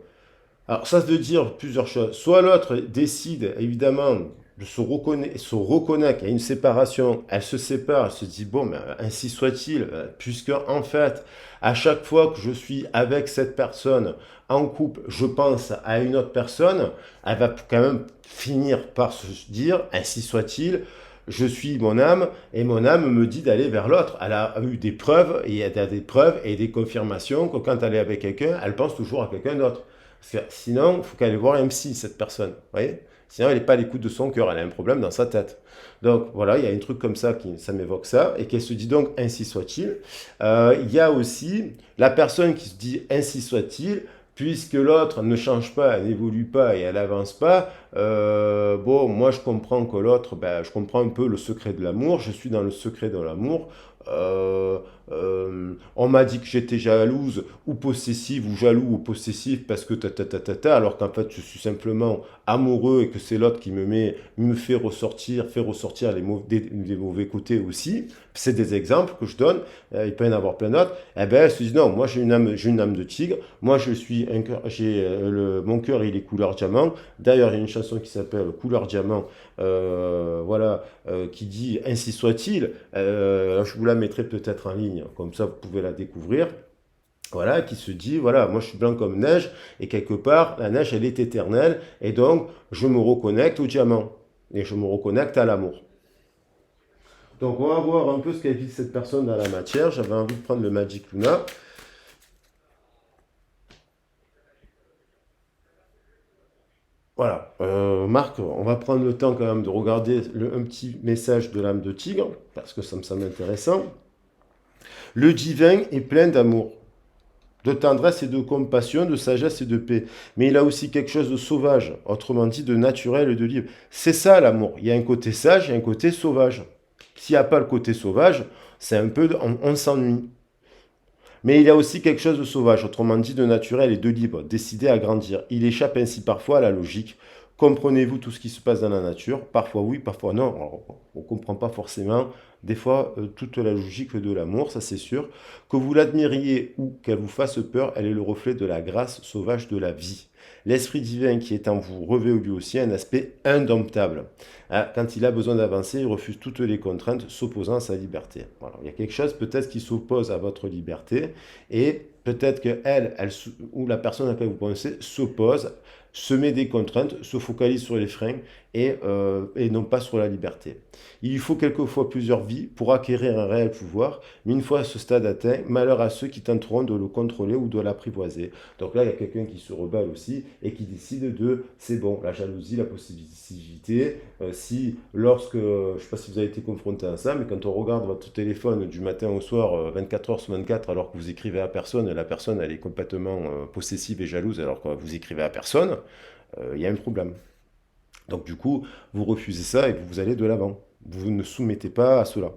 ça veut dire plusieurs choses. Soit l'autre décide, évidemment, de se reconnaît qu'il y a une séparation, elle se sépare, elle se dit, bon, ben, ainsi soit-il, puisque en fait, à chaque fois que je suis avec cette personne en couple, je pense à une autre personne, elle va quand même finir par se dire, ainsi soit-il, je suis mon âme, et mon âme me dit d'aller vers l'autre. Elle a eu des preuves, et elle a des preuves et des confirmations que quand elle est avec quelqu'un, elle pense toujours à quelqu'un d'autre. Parce que sinon, il faut qu'elle aille voir un psy, cette personne. Vous voyez? Sinon, elle n'est pas à l'écoute de son cœur, elle a un problème dans sa tête. Donc voilà, il y a un truc comme ça ça m'évoque ça, et qu'elle se dit donc ainsi soit-il. Il y a aussi la personne qui se dit ainsi soit-il, puisque l'autre ne change pas, elle n'évolue pas et elle n'avance pas. Bon, moi je comprends que l'autre, ben, je comprends un peu le secret de l'amour, je suis dans le secret de l'amour. On m'a dit que j'étais jalouse ou possessive ou jaloux ou possessif parce que alors qu'en fait je suis simplement amoureux et que c'est l'autre qui me fait ressortir les mauvais côtés aussi. C'est des exemples que je donne, il peut y en avoir plein d'autres. Eh ben, elle se dit non, moi j'ai une âme de tigre, moi je suis un cœur, mon cœur il est couleur diamant. D'ailleurs, il y a une chanson qui s'appelle Couleur diamant, voilà, qui dit ainsi soit-il. Je vous la mettrai peut-être en ligne, comme ça vous pouvez la découvrir. Voilà, qui se dit, voilà, moi je suis blanc comme neige, et quelque part, la neige, elle est éternelle, et donc je me reconnecte au diamant, et je me reconnecte à l'amour. Donc on va voir un peu ce qu'elle vit cette personne dans la matière. J'avais envie de prendre le Magic Luna. Voilà, Marc, on va prendre le temps quand même de regarder un petit message de l'âme de tigre, parce que ça me semble intéressant. Le divin est plein d'amour, de tendresse et de compassion, de sagesse et de paix. Mais il a aussi quelque chose de sauvage, autrement dit de naturel et de libre. C'est ça l'amour. Il y a un côté sage et un côté sauvage. S'il n'y a pas le côté sauvage, c'est un peu, on s'ennuie. Mais il y a aussi quelque chose de sauvage, autrement dit de naturel et de libre, décidé à grandir. Il échappe ainsi parfois à la logique. Comprenez-vous tout ce qui se passe dans la nature? Parfois oui, parfois non. Alors, on ne comprend pas forcément des fois toute la logique de l'amour, ça c'est sûr. Que vous l'admiriez ou qu'elle vous fasse peur, elle est le reflet de la grâce sauvage de la vie. L'esprit divin qui est en vous revêt lui aussi un aspect indomptable. Ah, quand il a besoin d'avancer, il refuse toutes les contraintes s'opposant à sa liberté. Voilà. Il y a quelque chose peut-être qui s'oppose à votre liberté et peut-être que ou la personne à laquelle vous pensez s'oppose, se met des contraintes, se focalise sur les freins et non pas sur la liberté. Il faut quelquefois plusieurs vies pour acquérir un réel pouvoir, mais une fois ce stade atteint, malheur à ceux qui tenteront de le contrôler ou de l'apprivoiser. Donc là, il y a quelqu'un qui se rebelle aussi et qui décide c'est bon, la jalousie, la possessivité. Si lorsque, je ne sais pas si vous avez été confronté à ça, mais quand on regarde votre téléphone du matin au soir, 24 heures sur 24, alors que vous écrivez à personne, la personne elle est complètement possessive et jalouse alors que vous écrivez à personne, il y a un problème. Donc du coup, vous refusez ça et vous allez de l'avant. Vous ne soumettez pas à cela.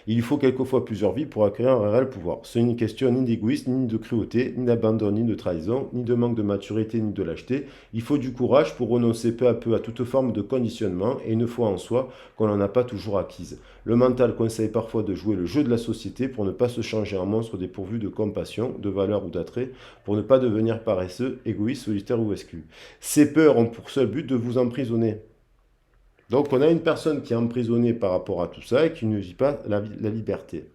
Il faut quelquefois plusieurs vies pour acquérir un réel pouvoir. Ce n'est une question ni d'égoïsme, ni de cruauté, ni d'abandon, ni de trahison, ni de manque de maturité, ni de lâcheté. Il faut du courage pour renoncer peu à peu à toute forme de conditionnement et une foi en soi qu'on n'en a pas toujours acquise. Le mental conseille parfois de jouer le jeu de la société pour ne pas se changer en monstre dépourvu de compassion, de valeur ou d'attrait, pour ne pas devenir paresseux, égoïste, solitaire ou exclu. Ces peurs ont pour seul but de vous emprisonner. Donc on a une personne qui est emprisonnée par rapport à tout ça et qui ne vit pas la liberté.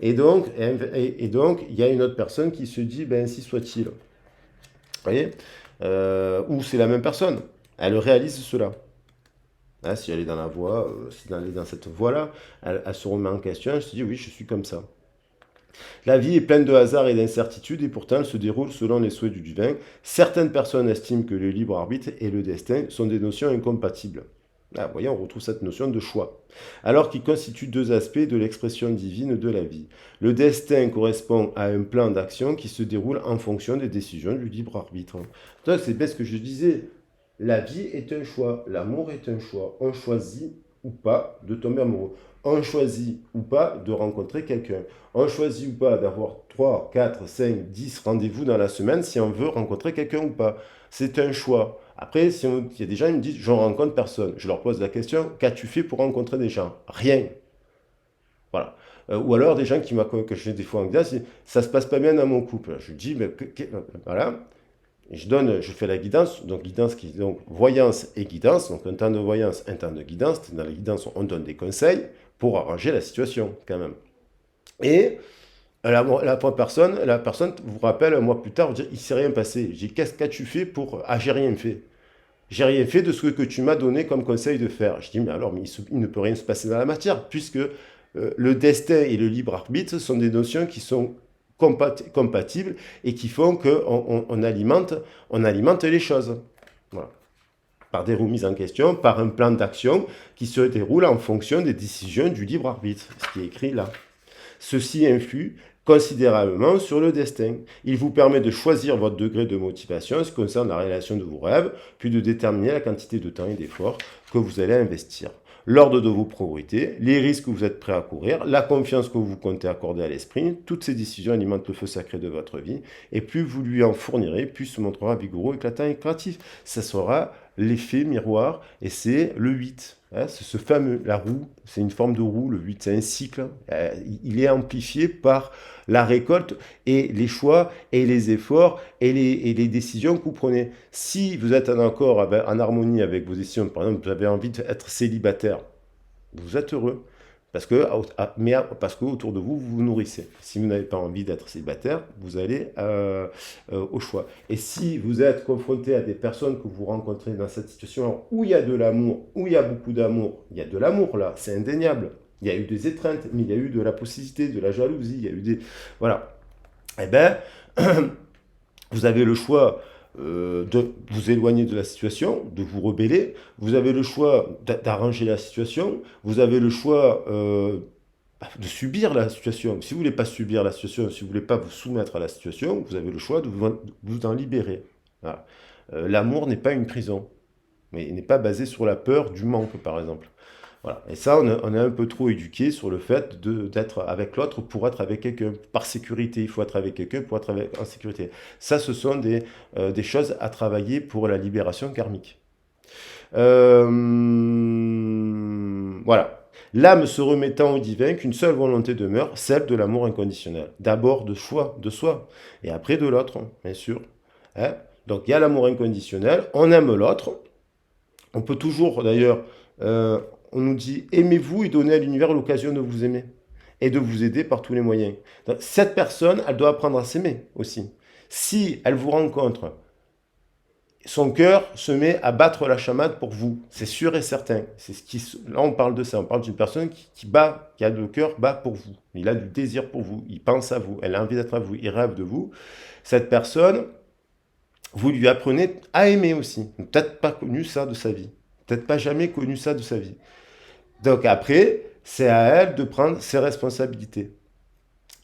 Et donc, il y a une autre personne qui se dit, ben ainsi soit-il. Vous voyez. Ou c'est la même personne. Elle réalise cela. Hein, si elle est dans la voie, si elle est dans cette voie-là, elle se remet en question, elle se dit, oui, je suis comme ça. La vie est pleine de hasards et d'incertitudes et pourtant elle se déroule selon les souhaits du divin. Certaines personnes estiment que le libre arbitre et le destin sont des notions incompatibles. Ah, vous voyez, on retrouve cette notion de choix, alors qu'ils constituent deux aspects de l'expression divine de la vie. Le destin correspond à un plan d'action qui se déroule en fonction des décisions du libre arbitre. Donc c'est bien ce que je disais, la vie est un choix, l'amour est un choix. On choisit ou pas de tomber amoureux. On choisit ou pas de rencontrer quelqu'un. On choisit ou pas d'avoir 3, 4, 5, 10 rendez-vous dans la semaine si on veut rencontrer quelqu'un ou pas. C'est un choix. Après, il y a des gens qui me disent, je ne rencontre personne. Je leur pose la question, qu'as-tu fait pour rencontrer des gens? Rien. Voilà. Ou alors des gens que j'ai des fois en disant, ça se passe pas bien dans mon couple. Je dis, mais voilà. Je fais la guidance, donc voyance et guidance, donc un temps de voyance, un temps de guidance. Dans la guidance, on donne des conseils pour arranger la situation, quand même. Et la personne vous rappelle un mois plus tard, vous dit, il ne s'est rien passé. Je dis, qu'est-ce qu'as-tu fait pour... Ah, j'ai rien fait. J'ai rien fait de ce que tu m'as donné comme conseil de faire. Je dis, mais alors, il ne peut rien se passer dans la matière, puisque le destin et le libre arbitre sont des notions qui sont compatibles et qui font qu'on alimente les choses. Voilà. Par des remises en question, par un plan d'action qui se déroule en fonction des décisions du libre arbitre, ce qui est écrit là. Ceci influe considérablement sur le destin. Il vous permet de choisir votre degré de motivation en ce qui concerne la réalisation de vos rêves, puis de déterminer la quantité de temps et d'efforts que vous allez investir. L'ordre de vos priorités, les risques que vous êtes prêt à courir, la confiance que vous comptez accorder à l'esprit, toutes ces décisions alimentent le feu sacré de votre vie, et plus vous lui en fournirez, plus se montrera vigoureux, éclatant et créatif. Ça sera l'effet miroir, et c'est le 8. Hein, c'est ce fameux, la roue, c'est une forme de roue, le 8, c'est un cycle. Il est amplifié par la récolte et les choix et les efforts et les décisions que vous prenez. Si vous êtes en accord, en harmonie avec vos décisions, par exemple, vous avez envie d'être célibataire, vous êtes heureux. Parce que autour de vous, vous vous nourrissez. Si vous n'avez pas envie d'être célibataire, vous allez au choix. Et si vous êtes confronté à des personnes que vous rencontrez dans cette situation où il y a de l'amour, où il y a beaucoup d'amour, il y a de l'amour là, c'est indéniable. Il y a eu des étreintes, mais il y a eu de la possibilité, de la jalousie, il y a eu des... Voilà. Eh bien, vous avez le choix de vous éloigner de la situation, de vous rebeller. Vous avez le choix d'arranger la situation. Vous avez le choix de subir la situation. Si vous ne voulez pas subir la situation, si vous ne voulez pas vous soumettre à la situation, vous avez le choix de vous en libérer. Voilà. L'amour n'est pas une prison, mais il n'est pas basé sur la peur du manque, par exemple. Voilà. Et ça, on est un peu trop éduqué sur le fait d'être avec l'autre pour être avec quelqu'un. Par sécurité, il faut être avec quelqu'un pour être en sécurité. Ça, ce sont des choses à travailler pour la libération karmique. Voilà. L'âme se remettant au divin, qu'une seule volonté demeure, celle de l'amour inconditionnel. D'abord de soi, et après de l'autre, bien sûr. Hein. Donc il y a l'amour inconditionnel, on aime l'autre. On peut toujours, d'ailleurs, on nous dit aimez-vous et donnez à l'univers l'occasion de vous aimer et de vous aider par tous les moyens. Donc, cette personne, elle doit apprendre à s'aimer aussi. Si elle vous rencontre, son cœur se met à battre la chamade pour vous, c'est sûr et certain. Là, on parle de ça. On parle d'une personne qui a le cœur bat pour vous. Il a du désir pour vous. Il pense à vous. Elle a envie d'être à vous. Il rêve de vous. Cette personne, vous lui apprenez à aimer aussi. Peut-être pas connu ça de sa vie. Peut-être pas jamais connu ça de sa vie. Donc après, c'est à elle de prendre ses responsabilités.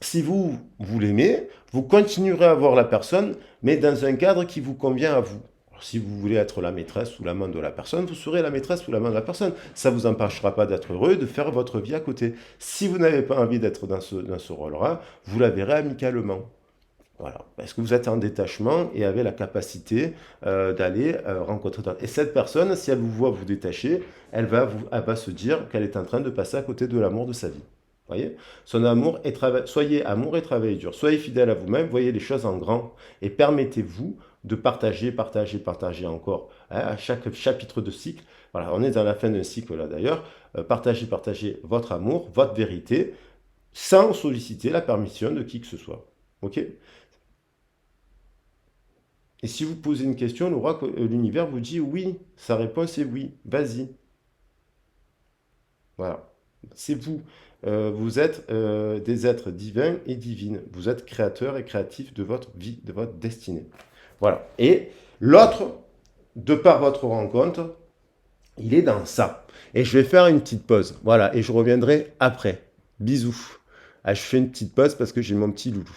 Si vous l'aimez, vous continuerez à voir la personne, mais dans un cadre qui vous convient à vous. Alors, si vous voulez être la maîtresse ou l'amant de la personne, vous serez la maîtresse ou l'amant de la personne. Ça ne vous empêchera pas d'être heureux, de faire votre vie à côté. Si vous n'avez pas envie d'être dans ce rôle-là, vous la verrez amicalement. Voilà. Parce que vous êtes en détachement et avez la capacité d'aller rencontrer d'autres. Et cette personne, si elle vous voit vous détacher, elle va se dire qu'elle est en train de passer à côté de l'amour de sa vie. Voyez? Son amour et soyez amour et travail dur. Soyez fidèle à vous-même, voyez les choses en grand et permettez-vous de partager, partager, partager encore hein, à chaque chapitre de cycle. Voilà, on est dans la fin d'un cycle là d'ailleurs. Partagez, partagez votre amour, votre vérité, sans solliciter la permission de qui que ce soit. Ok? Et si vous posez une question, l'univers vous dit oui. Sa réponse est oui. Vas-y. Voilà. C'est vous. Vous êtes des êtres divins et divines. Vous êtes créateurs et créatifs de votre vie, de votre destinée. Voilà. Et l'autre, de par votre rencontre, il est dans ça. Et je vais faire une petite pause. Voilà. Et je reviendrai après. Bisous. Ah, je fais une petite pause parce que j'ai mon petit loulou.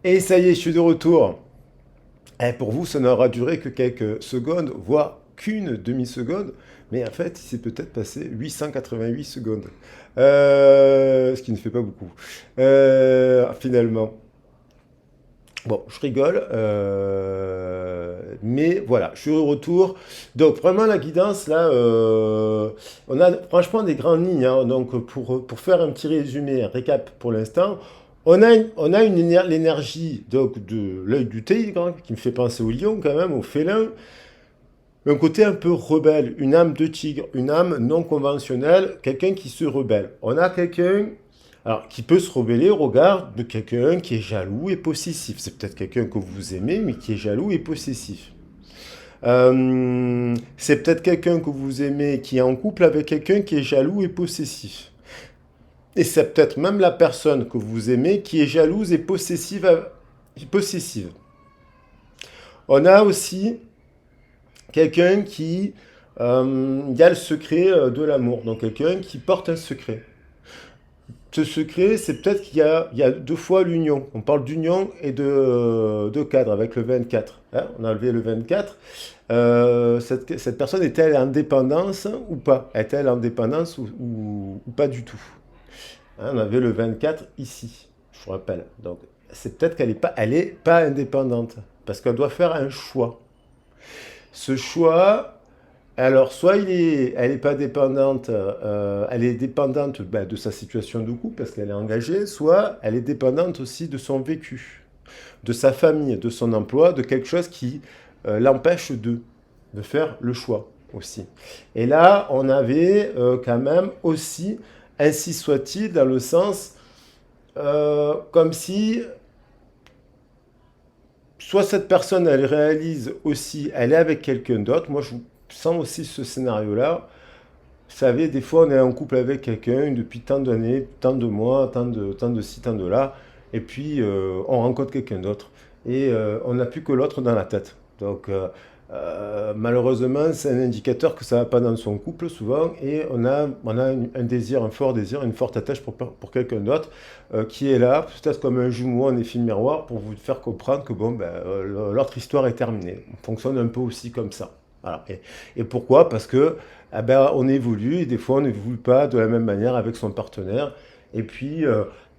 Et ça y est, je suis de retour. Et pour vous, ça n'aura duré que quelques secondes, voire qu'une demi-seconde. Mais en fait, il s'est peut-être passé 888 secondes. Ce qui ne fait pas beaucoup. Finalement. Bon, je rigole. Mais voilà, je suis au retour. Donc, vraiment, la guidance, là, on a franchement des grandes lignes. Hein. Donc, pour faire un petit résumé, un récap pour l'instant, on a l'énergie donc, de l'œil du tigre, hein, qui me fait penser au lion quand même, au félin. Un côté un peu rebelle, une âme de tigre, une âme non conventionnelle, quelqu'un qui se rebelle. On a quelqu'un alors, qui peut se rebeller au regard de quelqu'un qui est jaloux et possessif. C'est peut-être quelqu'un que vous aimez, mais qui est jaloux et possessif. C'est peut-être quelqu'un que vous aimez qui est en couple avec quelqu'un qui est jaloux et possessif. Et c'est peut-être même la personne que vous aimez qui est jalouse et possessive. On a aussi quelqu'un qui il y a le secret de l'amour. Donc quelqu'un qui porte un secret. Ce secret, c'est peut-être il y a deux fois l'union. On parle d'union et de cadre avec le 24. Hein, on a levé le 24. Cette personne est-elle en dépendance ou pas? Est-elle en dépendance ou pas du tout? Hein, on avait le 24 ici, je vous rappelle. Donc, c'est peut-être qu'elle n'est pas, elle est pas indépendante. Parce qu'elle doit faire un choix. Ce choix, alors, soit elle n'est pas dépendante, elle est dépendante ben, de sa situation de couple parce qu'elle est engagée, soit elle est dépendante aussi de son vécu, de sa famille, de son emploi, de quelque chose qui l'empêche de faire le choix aussi. Et là, on avait quand même aussi, ainsi soit-il, dans le sens comme si soit cette personne, elle réalise aussi, elle est avec quelqu'un d'autre. Moi, je sens aussi ce scénario-là. Vous savez, des fois, on est en couple avec quelqu'un depuis tant d'années, tant de mois, tant de ci, tant de là. Et puis, on rencontre quelqu'un d'autre. Et on n'a plus que l'autre dans la tête. Donc, malheureusement, c'est un indicateur que ça ne va pas dans son couple, souvent. Et on a un désir, un fort désir, une forte attache pour quelqu'un d'autre qui est là, peut-être comme un jumeau, un effet miroir, pour vous faire comprendre que bon, ben, l'autre histoire est terminée. On fonctionne un peu aussi comme ça. Voilà. Et pourquoi? Parce que eh ben, on évolue et des fois on n'évolue pas de la même manière avec son partenaire. Et puis,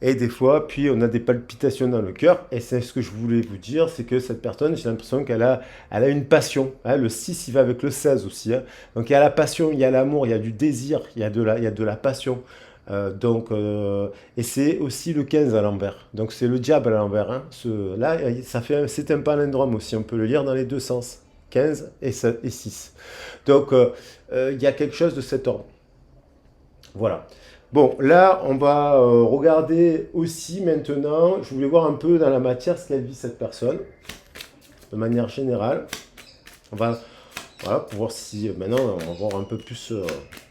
et des fois, puis on a des palpitations dans le cœur. Et c'est ce que je voulais vous dire, c'est que cette personne, j'ai l'impression elle a une passion. Hein. Le 6, il va avec le 16 aussi. Hein. Donc il y a la passion, il y a l'amour, il y a du désir, il y a de la passion. Et c'est aussi le 15 à l'envers. Donc c'est le diable à l'envers. Hein. Là, c'est un palindrome aussi. On peut le lire dans les deux sens. 15 et 6. Donc, il y a quelque chose de cet ordre. Voilà. Bon, là, on va regarder aussi maintenant, je voulais voir un peu dans la matière ce qu'elle vit cette personne, de manière générale. On va, voilà, pour voir si, maintenant, on va voir un peu plus,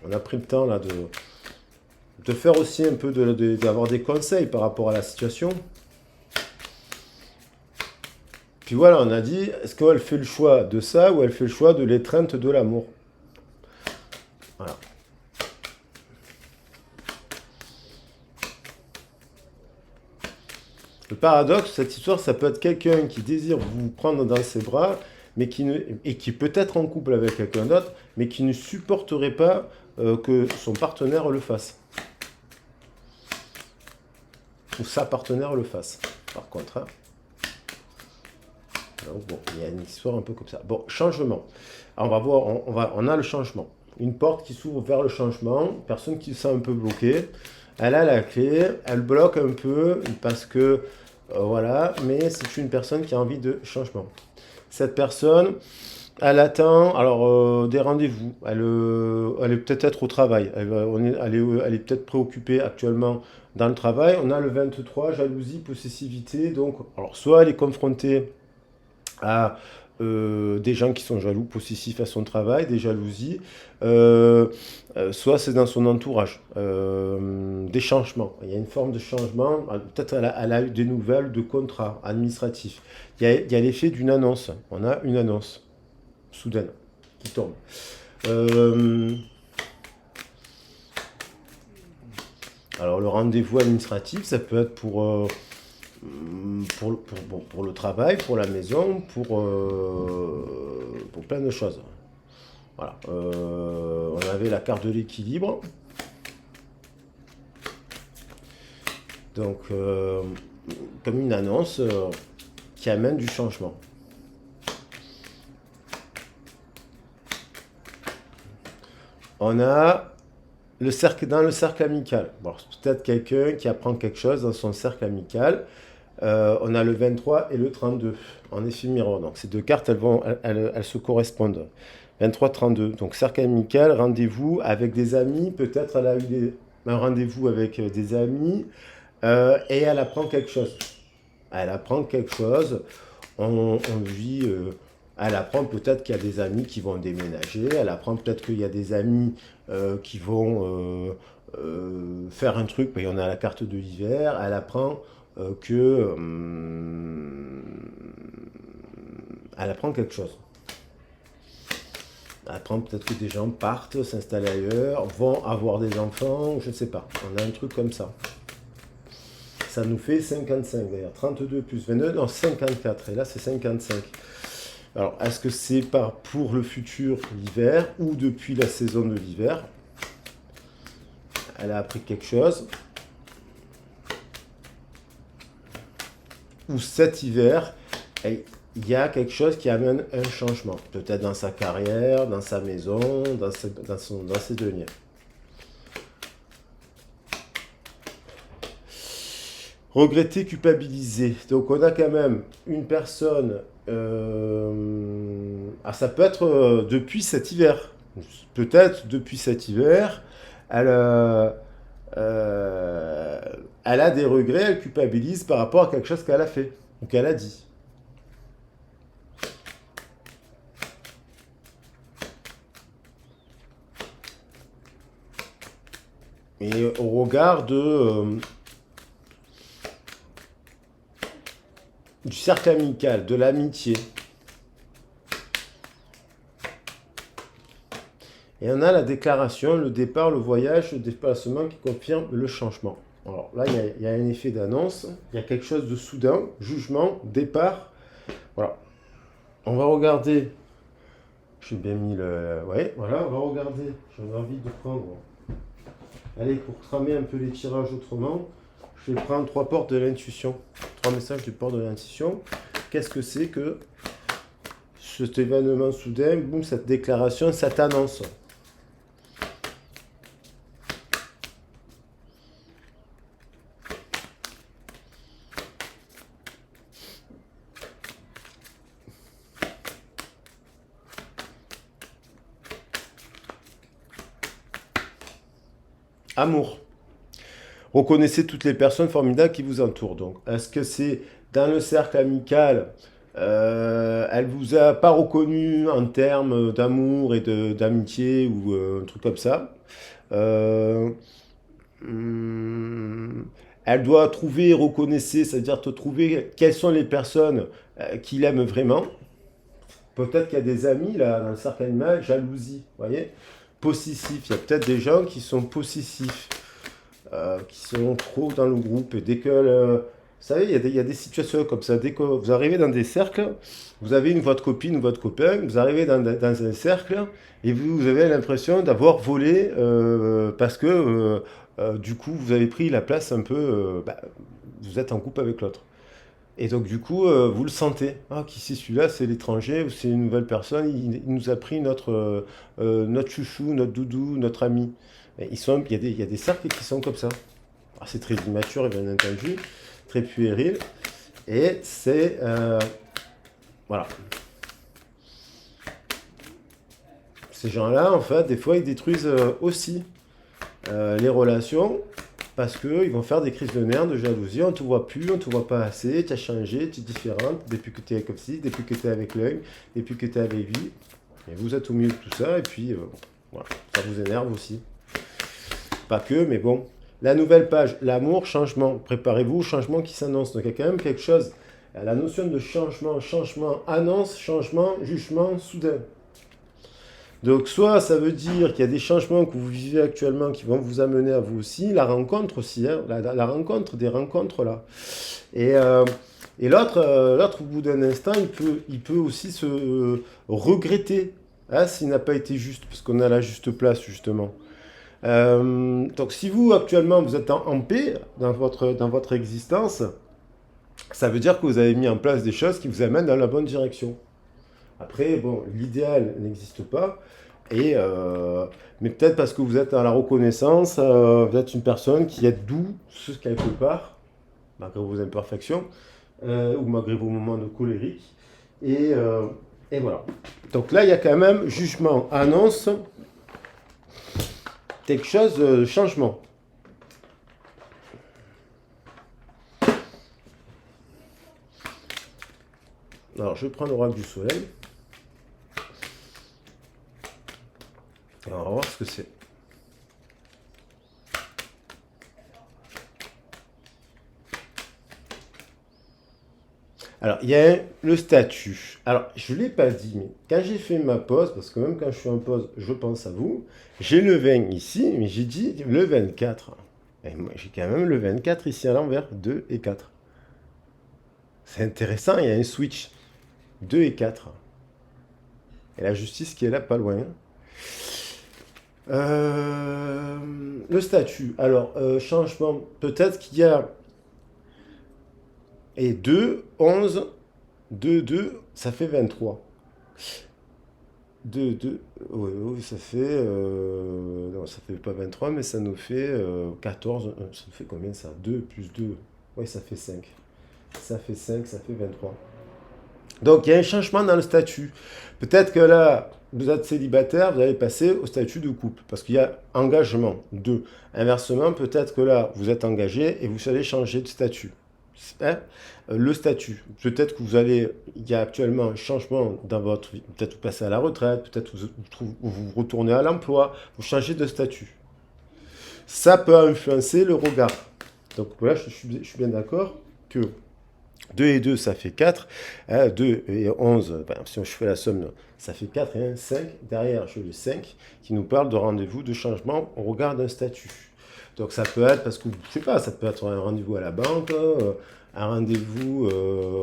on a pris le temps là de faire aussi un peu, d'avoir des conseils par rapport à la situation. Puis voilà, on a dit, est-ce qu'elle fait le choix de ça ou elle fait le choix de l'étreinte de l'amour? Voilà. paradoxe, cette histoire, ça peut être quelqu'un qui désire vous prendre dans ses bras, mais et qui peut être en couple avec quelqu'un d'autre, mais qui ne supporterait pas que son partenaire le fasse. Ou sa partenaire le fasse, par contre. Hein. Donc bon, il y a une histoire un peu comme ça. Bon, changement. Alors, on va voir, on a le changement. Une porte qui s'ouvre vers le changement, personne qui se sent un peu bloquée. Elle a la clé, elle bloque un peu parce que, voilà, mais c'est une personne qui a envie de changement. Cette personne, elle attend des rendez-vous. Elle est peut-être au travail. Elle est peut-être préoccupée actuellement dans le travail. On a le 23, jalousie, possessivité. Donc, alors, soit elle est confrontée à des gens qui sont jaloux, possessifs à son travail, des jalousies, soit c'est dans son entourage, des changements. Il y a une forme de changement, peut-être elle a eu des nouvelles de contrats administratifs. Il y a l'effet d'une annonce, on a une annonce soudaine qui tombe. Alors le rendez-vous administratif, ça peut être pour le travail, pour la maison, pour plein de choses. Voilà. On avait la carte de l'équilibre. Donc, comme une annonce qui amène du changement. On a dans le cercle amical. Bon, c'est peut-être quelqu'un qui apprend quelque chose dans son cercle amical. On a le 23 et le 32 en éphéméron. Donc ces deux cartes, elles se correspondent. 23-32. Donc cercle amical, rendez-vous avec des amis. Peut-être elle a eu un rendez-vous avec des amis et elle apprend quelque chose. Elle apprend quelque chose. On vit. Elle apprend peut-être qu'il y a des amis qui vont déménager. Elle apprend peut-être qu'il y a des amis qui vont faire un truc. Il y en a la carte de l'hiver. Elle apprend elle apprend quelque chose. Elle apprend peut-être que des gens partent, s'installent ailleurs, vont avoir des enfants, je ne sais pas. On a un truc comme ça. Ça nous fait 55 d'ailleurs. 32 plus 22, non 54. Et là c'est 55. Alors, est-ce que c'est pour le futur, l'hiver, ou depuis la saison de l'hiver? Elle a appris quelque chose. Ou cet hiver, il y a quelque chose qui amène un changement. Peut-être dans sa carrière, dans sa maison, dans ses deniers. Regretter, culpabiliser. Donc on a quand même une personne, ça peut être depuis cet hiver. Peut-être depuis cet hiver, elle, elle a des regrets, elle culpabilise par rapport à quelque chose qu'elle a fait ou qu'elle a dit. Et au regard du cercle amical, de l'amitié. Et on a la déclaration, le départ, le voyage, le déplacement qui confirme le changement. Alors là, il y a un effet d'annonce, il y a quelque chose de soudain, jugement, départ. Voilà. On va regarder. J'ai bien mis le... Ouais, voilà, on va regarder. J'en ai envie de prendre... Allez, pour tramer un peu les tirages autrement, je vais prendre 3 portes de l'intuition. 3 messages du port de l'intuition. Qu'est-ce que c'est que cet événement soudain, boum, cette déclaration, cette annonce? Amour. Reconnaissez toutes les personnes formidables qui vous entourent. Donc, est-ce que c'est dans le cercle amical, elle vous a pas reconnu en termes d'amour et d'amitié ou un truc comme ça? Euh, Elle doit trouver, reconnaissez, c'est-à-dire te trouver quelles sont les personnes qui l'aiment vraiment. Peut-être qu'il y a des amis là dans le cercle animal, jalousie, vous voyez? Possessif, il y a peut-être des gens qui sont possessifs. Qui sont trop dans le groupe et dès que savez, il y a des situations comme ça. Dès que vous arrivez dans des cercles, vous avez une votre copine ou votre copain, vous arrivez dans un cercle et vous avez l'impression d'avoir volé parce que du coup, vous avez pris la place un peu. Vous êtes en couple avec l'autre. Et donc, du coup, vous le sentez. Ah, qui c'est celui-là? C'est l'étranger ou c'est une nouvelle personne? Il nous a pris notre chouchou, notre doudou, notre ami. Et il y a des cercles qui sont comme ça. Ah, c'est très immature, bien entendu, très puéril. Et c'est. Voilà. Ces gens-là, en fait, des fois, ils détruisent aussi les relations parce qu'ils vont faire des crises de nerfs, de jalousie. On ne te voit plus, on ne te voit pas assez, tu as changé, tu es différente depuis que tu es comme ci, depuis que tu es avec l'œil, depuis que tu es avec lui. Et vous êtes au milieu de tout ça, et puis voilà, ça vous énerve aussi. Pas que, mais bon. La nouvelle page, l'amour, changement. Préparez-vous au changement qui s'annonce. Donc il y a quand même quelque chose. La notion de changement, changement, annonce, changement, jugement, soudain. Donc soit ça veut dire qu'il y a des changements que vous vivez actuellement qui vont vous amener à vous aussi, la rencontre aussi, hein, la rencontre des rencontres là. Et, euh, et l'autre, au bout d'un instant, il peut aussi se regretter hein, s'il n'a pas été juste, parce qu'on a la juste place justement. Donc si vous actuellement vous êtes en paix dans votre existence, ça veut dire que vous avez mis en place des choses qui vous amènent dans la bonne direction. Après, bon, l'idéal n'existe pas. Et, mais peut-être parce que vous êtes dans la reconnaissance, vous êtes une personne qui est douce quelque part, malgré vos imperfections, ou malgré vos moments de colérique. Et, euh, et voilà. Donc là, il y a quand même jugement, annonce, quelque chose de changement. Alors, je prends l'oracle du soleil. Et on va voir ce que c'est. Alors, il y a le statut. Alors, je ne l'ai pas dit, mais quand j'ai fait ma pause, parce que même quand je suis en pause, je pense à vous, j'ai le 20 ici, mais j'ai dit le 24. Et moi, j'ai quand même le 24 ici à l'envers, 2 et 4. C'est intéressant, il y a un switch. 2 et 4. Et la justice qui est là, pas loin. Le statut. Alors, changement. Peut-être qu'il y a. Et 2, 11, 2, 2, ça fait 23. 2, 2, oui, oui, ça fait. Non, ça fait pas 23, mais ça nous fait 14. Ça nous fait combien ça? 2 plus 2. Oui, ça fait 5. Ça fait 5, ça fait 23. Donc il y a un changement dans le statut. Peut-être que là, vous êtes célibataire, vous allez passer au statut de couple, parce qu'il y a engagement. 2. Inversement, peut-être que là, vous êtes engagé et vous allez changer de statut. Hein. Le statut. Peut-être que il y a actuellement un changement dans votre vie. Peut-être vous passez à la retraite, peut-être vous retournez à l'emploi, vous changez de statut. Ça peut influencer le regard. Donc voilà, je suis bien d'accord que 2 et 2, ça fait 4. Hein, 2 et 11, ben, si je fais la somme, ça fait 4 et 1, 5. Derrière, j'ai le 5 qui nous parle de rendez-vous, de changement au regard d'un statut. Donc ça peut être, parce que, je sais pas, ça peut être un rendez-vous à la banque, un rendez-vous,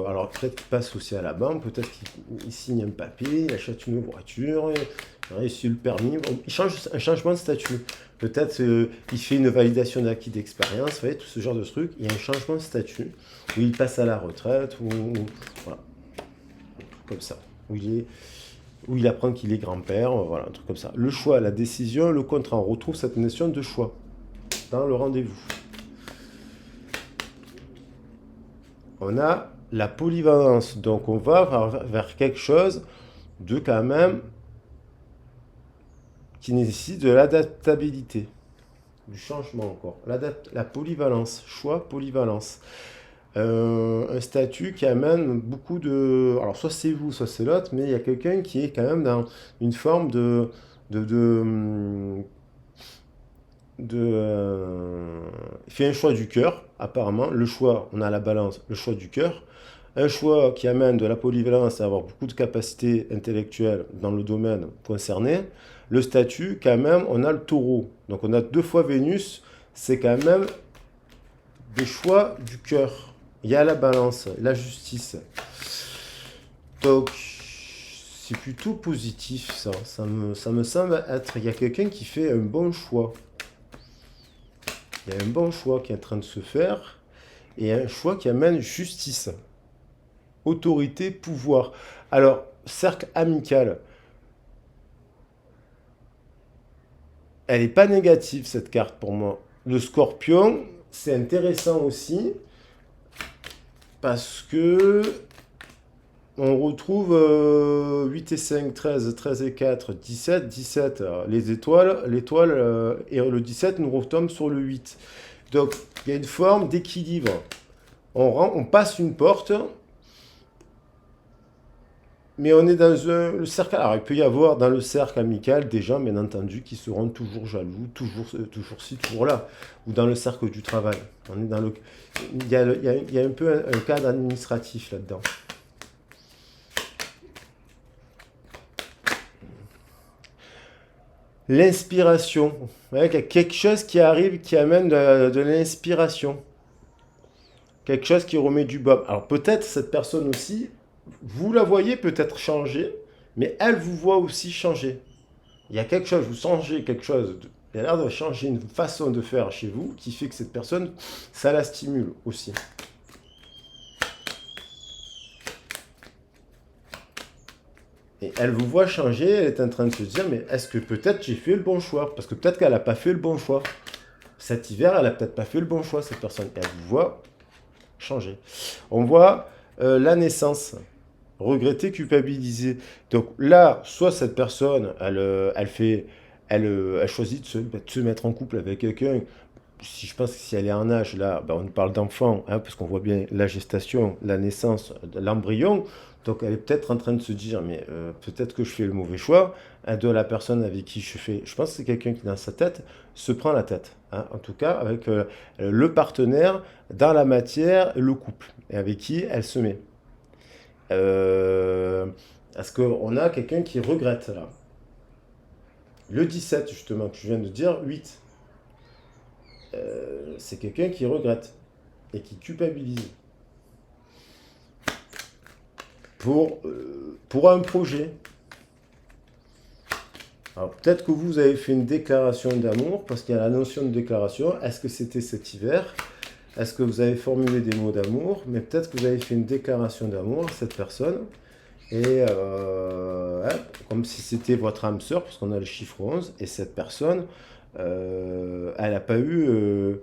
alors peut-être qu'il passe aussi à la banque, peut-être qu'il signe un papier, il achète une voiture, il réussit le permis, il change un changement de statut. Peut-être qu'il fait une validation d'acquis d'expérience, vous voyez, tout ce genre de trucs, il y a un changement de statut, où il passe à la retraite, ou voilà, un truc comme ça, où il apprend qu'il est grand-père, voilà, un truc comme ça. Le choix, la décision, le contrat, on retrouve cette notion de choix dans le rendez-vous. On a la polyvalence, donc on va vers quelque chose de quand même qui nécessite de l'adaptabilité, du changement encore. La polyvalence, choix, polyvalence. Un statut qui amène beaucoup de... Alors soit c'est vous, soit c'est l'autre, mais il y a quelqu'un qui est quand même dans une forme de il fait un choix du cœur, apparemment. Le choix, on a la balance, le choix du cœur. Un choix qui amène de la polyvalence à avoir beaucoup de capacités intellectuelles dans le domaine concerné. Le statut, quand même, on a le taureau. Donc on a 2 fois Vénus, c'est quand même des choix du cœur. Il y a la balance, la justice. Donc, c'est plutôt positif, ça. Ça me semble être... Il y a quelqu'un qui fait un bon choix. Il y a un bon choix qui est en train de se faire. Et un choix qui amène justice, autorité, pouvoir. Alors, cercle amical. Elle n'est pas négative, cette carte, pour moi. Le scorpion, c'est intéressant aussi. Parce que on retrouve 8 et 5, 13, 13 et 4, 17, 17. Les étoiles, l'étoile et le 17 nous retombe sur le 8. Donc, il y a une forme d'équilibre. On passe une porte, mais on est dans le cercle. Alors, il peut y avoir dans le cercle amical des gens, bien entendu, qui seront toujours jaloux, toujours ci, toujours là. Ou dans le cercle du travail. On est dans le, il y a un peu un cadre administratif là-dedans. L'inspiration. Ouais, il y a quelque chose qui arrive qui amène de l'inspiration. Quelque chose qui remet du baume. Alors peut-être cette personne aussi, vous la voyez peut-être changer, mais elle vous voit aussi changer. Il y a quelque chose, vous changez quelque chose, il y a l'air de changer une façon de faire chez vous qui fait que cette personne, ça la stimule aussi. Et elle vous voit changer, elle est en train de se dire, mais est-ce que peut-être j'ai fait le bon choix? Parce que peut-être qu'elle n'a pas fait le bon choix. Cet hiver, elle n'a peut-être pas fait le bon choix, cette personne. Et elle vous voit changer. On voit la naissance, regretter, culpabiliser. Donc là, soit cette personne, elle choisit de se mettre en couple avec quelqu'un. Si je pense que si elle est en âge, là, ben, on parle d'enfant, hein, parce qu'on voit bien la gestation, la naissance, l'embryon. Donc elle est peut-être en train de se dire, mais peut-être que je fais le mauvais choix, hein, de la personne avec qui je fais. Je pense que c'est quelqu'un qui, dans sa tête, se prend la tête. Hein, en tout cas, avec le partenaire dans la matière, le couple, et avec qui elle se met. Euh, Est-ce qu'on a quelqu'un qui regrette là? Le 17, justement, que je viens de dire, 8. C'est quelqu'un qui regrette et qui culpabilise pour un projet. Alors peut-être que vous avez fait une déclaration d'amour, parce qu'il y a la notion de déclaration. Est-ce que c'était cet hiver? Est-ce que vous avez formulé des mots d'amour? Mais peut-être que vous avez fait une déclaration d'amour à cette personne. Et hein, comme si c'était votre âme sœur, parce qu'on a le chiffre 11, et cette personne, elle n'a pas eu euh,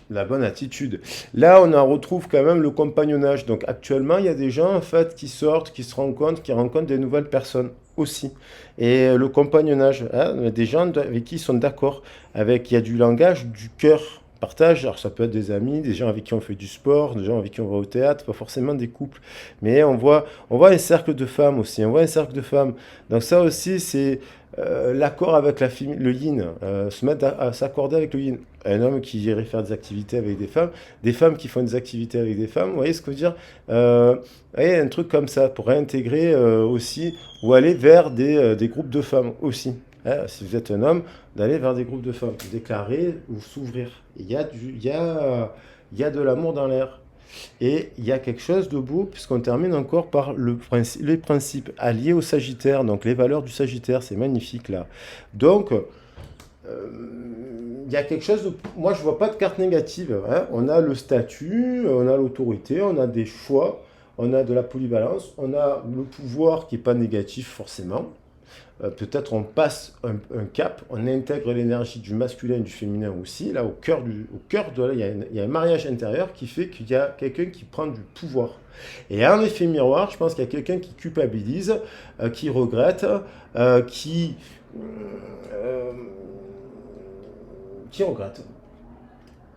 la bonne attitude. Là, on en retrouve quand même le compagnonnage. Donc actuellement, il y a des gens en fait qui sortent, qui se rencontrent, qui rencontrent des nouvelles personnes aussi. Et le compagnonnage, hein, des gens avec qui ils sont d'accord, avec il y a du langage, du cœur. Partage, alors ça peut être des amis, des gens avec qui on fait du sport, des gens avec qui on va au théâtre, pas forcément des couples. Mais on voit un cercle de femmes aussi, on voit un cercle de femmes. Donc ça aussi, c'est l'accord avec le yin, se mettre à s'accorder avec le yin. Un homme qui irait faire des activités avec des femmes qui font des activités avec des femmes, vous voyez ce que je veux dire? Vous voyez, un truc comme ça, pour réintégrer aussi, ou aller vers des groupes de femmes aussi. Hein, si vous êtes un homme, d'aller vers des groupes de femmes, déclarer ou s'ouvrir. Il y a de l'amour dans l'air. Et il y a quelque chose de beau, puisqu'on termine encore par les principes alliés au Sagittaire, donc les valeurs du Sagittaire, c'est magnifique là. Donc, il y a quelque chose de... Moi, je vois pas de carte négative. Hein. On a le statut, on a l'autorité, on a des choix, on a de la polyvalence, on a le pouvoir qui n'est pas négatif forcément. Peut-être on passe un cap, on intègre l'énergie du masculin et du féminin aussi. Là, au cœur de là, il y a un mariage intérieur qui fait qu'il y a quelqu'un qui prend du pouvoir. Et en effet miroir, je pense qu'il y a quelqu'un qui culpabilise, qui regrette, qui, euh, qui regrette,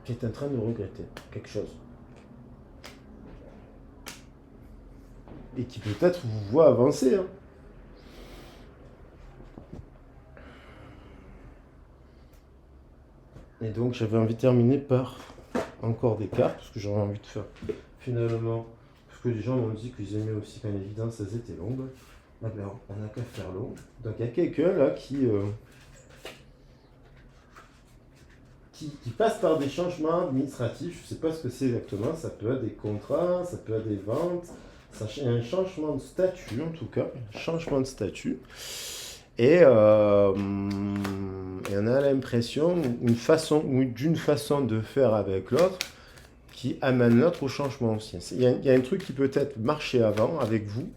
qui est en train de regretter quelque chose. Et qui peut-être vous voit avancer. Hein. Et donc j'avais envie de terminer par encore des cartes, parce que j'avais envie de faire finalement, parce que les gens m'ont dit qu'ils aimaient aussi quand l'évidence elles étaient longues. Ah ben, on n'a qu'à faire long. Donc il y a quelqu'un là qui passe par des changements administratifs. Je ne sais pas ce que c'est exactement. Ça peut être des contrats, ça peut être des ventes. Un changement de statut, en tout cas. Un changement de statut. Et on a l'impression, d'une façon de faire avec l'autre qui amène l'autre au changement aussi. Il y a un truc qui peut-être marché avant avec vous.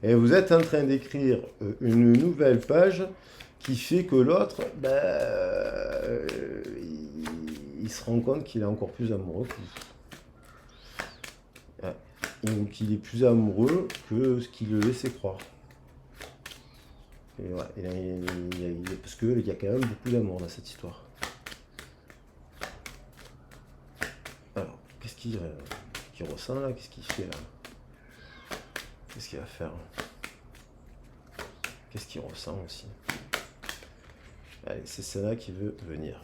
Et vous êtes en train d'écrire une nouvelle page qui fait que l'autre, il se rend compte qu'il est encore plus amoureux que vous. Ouais. Qu'il est plus amoureux que ce qu'il le laissait croire. Et ouais, parce qu'il y a quand même beaucoup d'amour dans cette histoire. Alors, qu'est-ce qu'il ressent là? Qu'est-ce qu'il fait là? Qu'est-ce qu'il va faire? Qu'est-ce qu'il ressent aussi? Allez, c'est celle-là qui veut venir.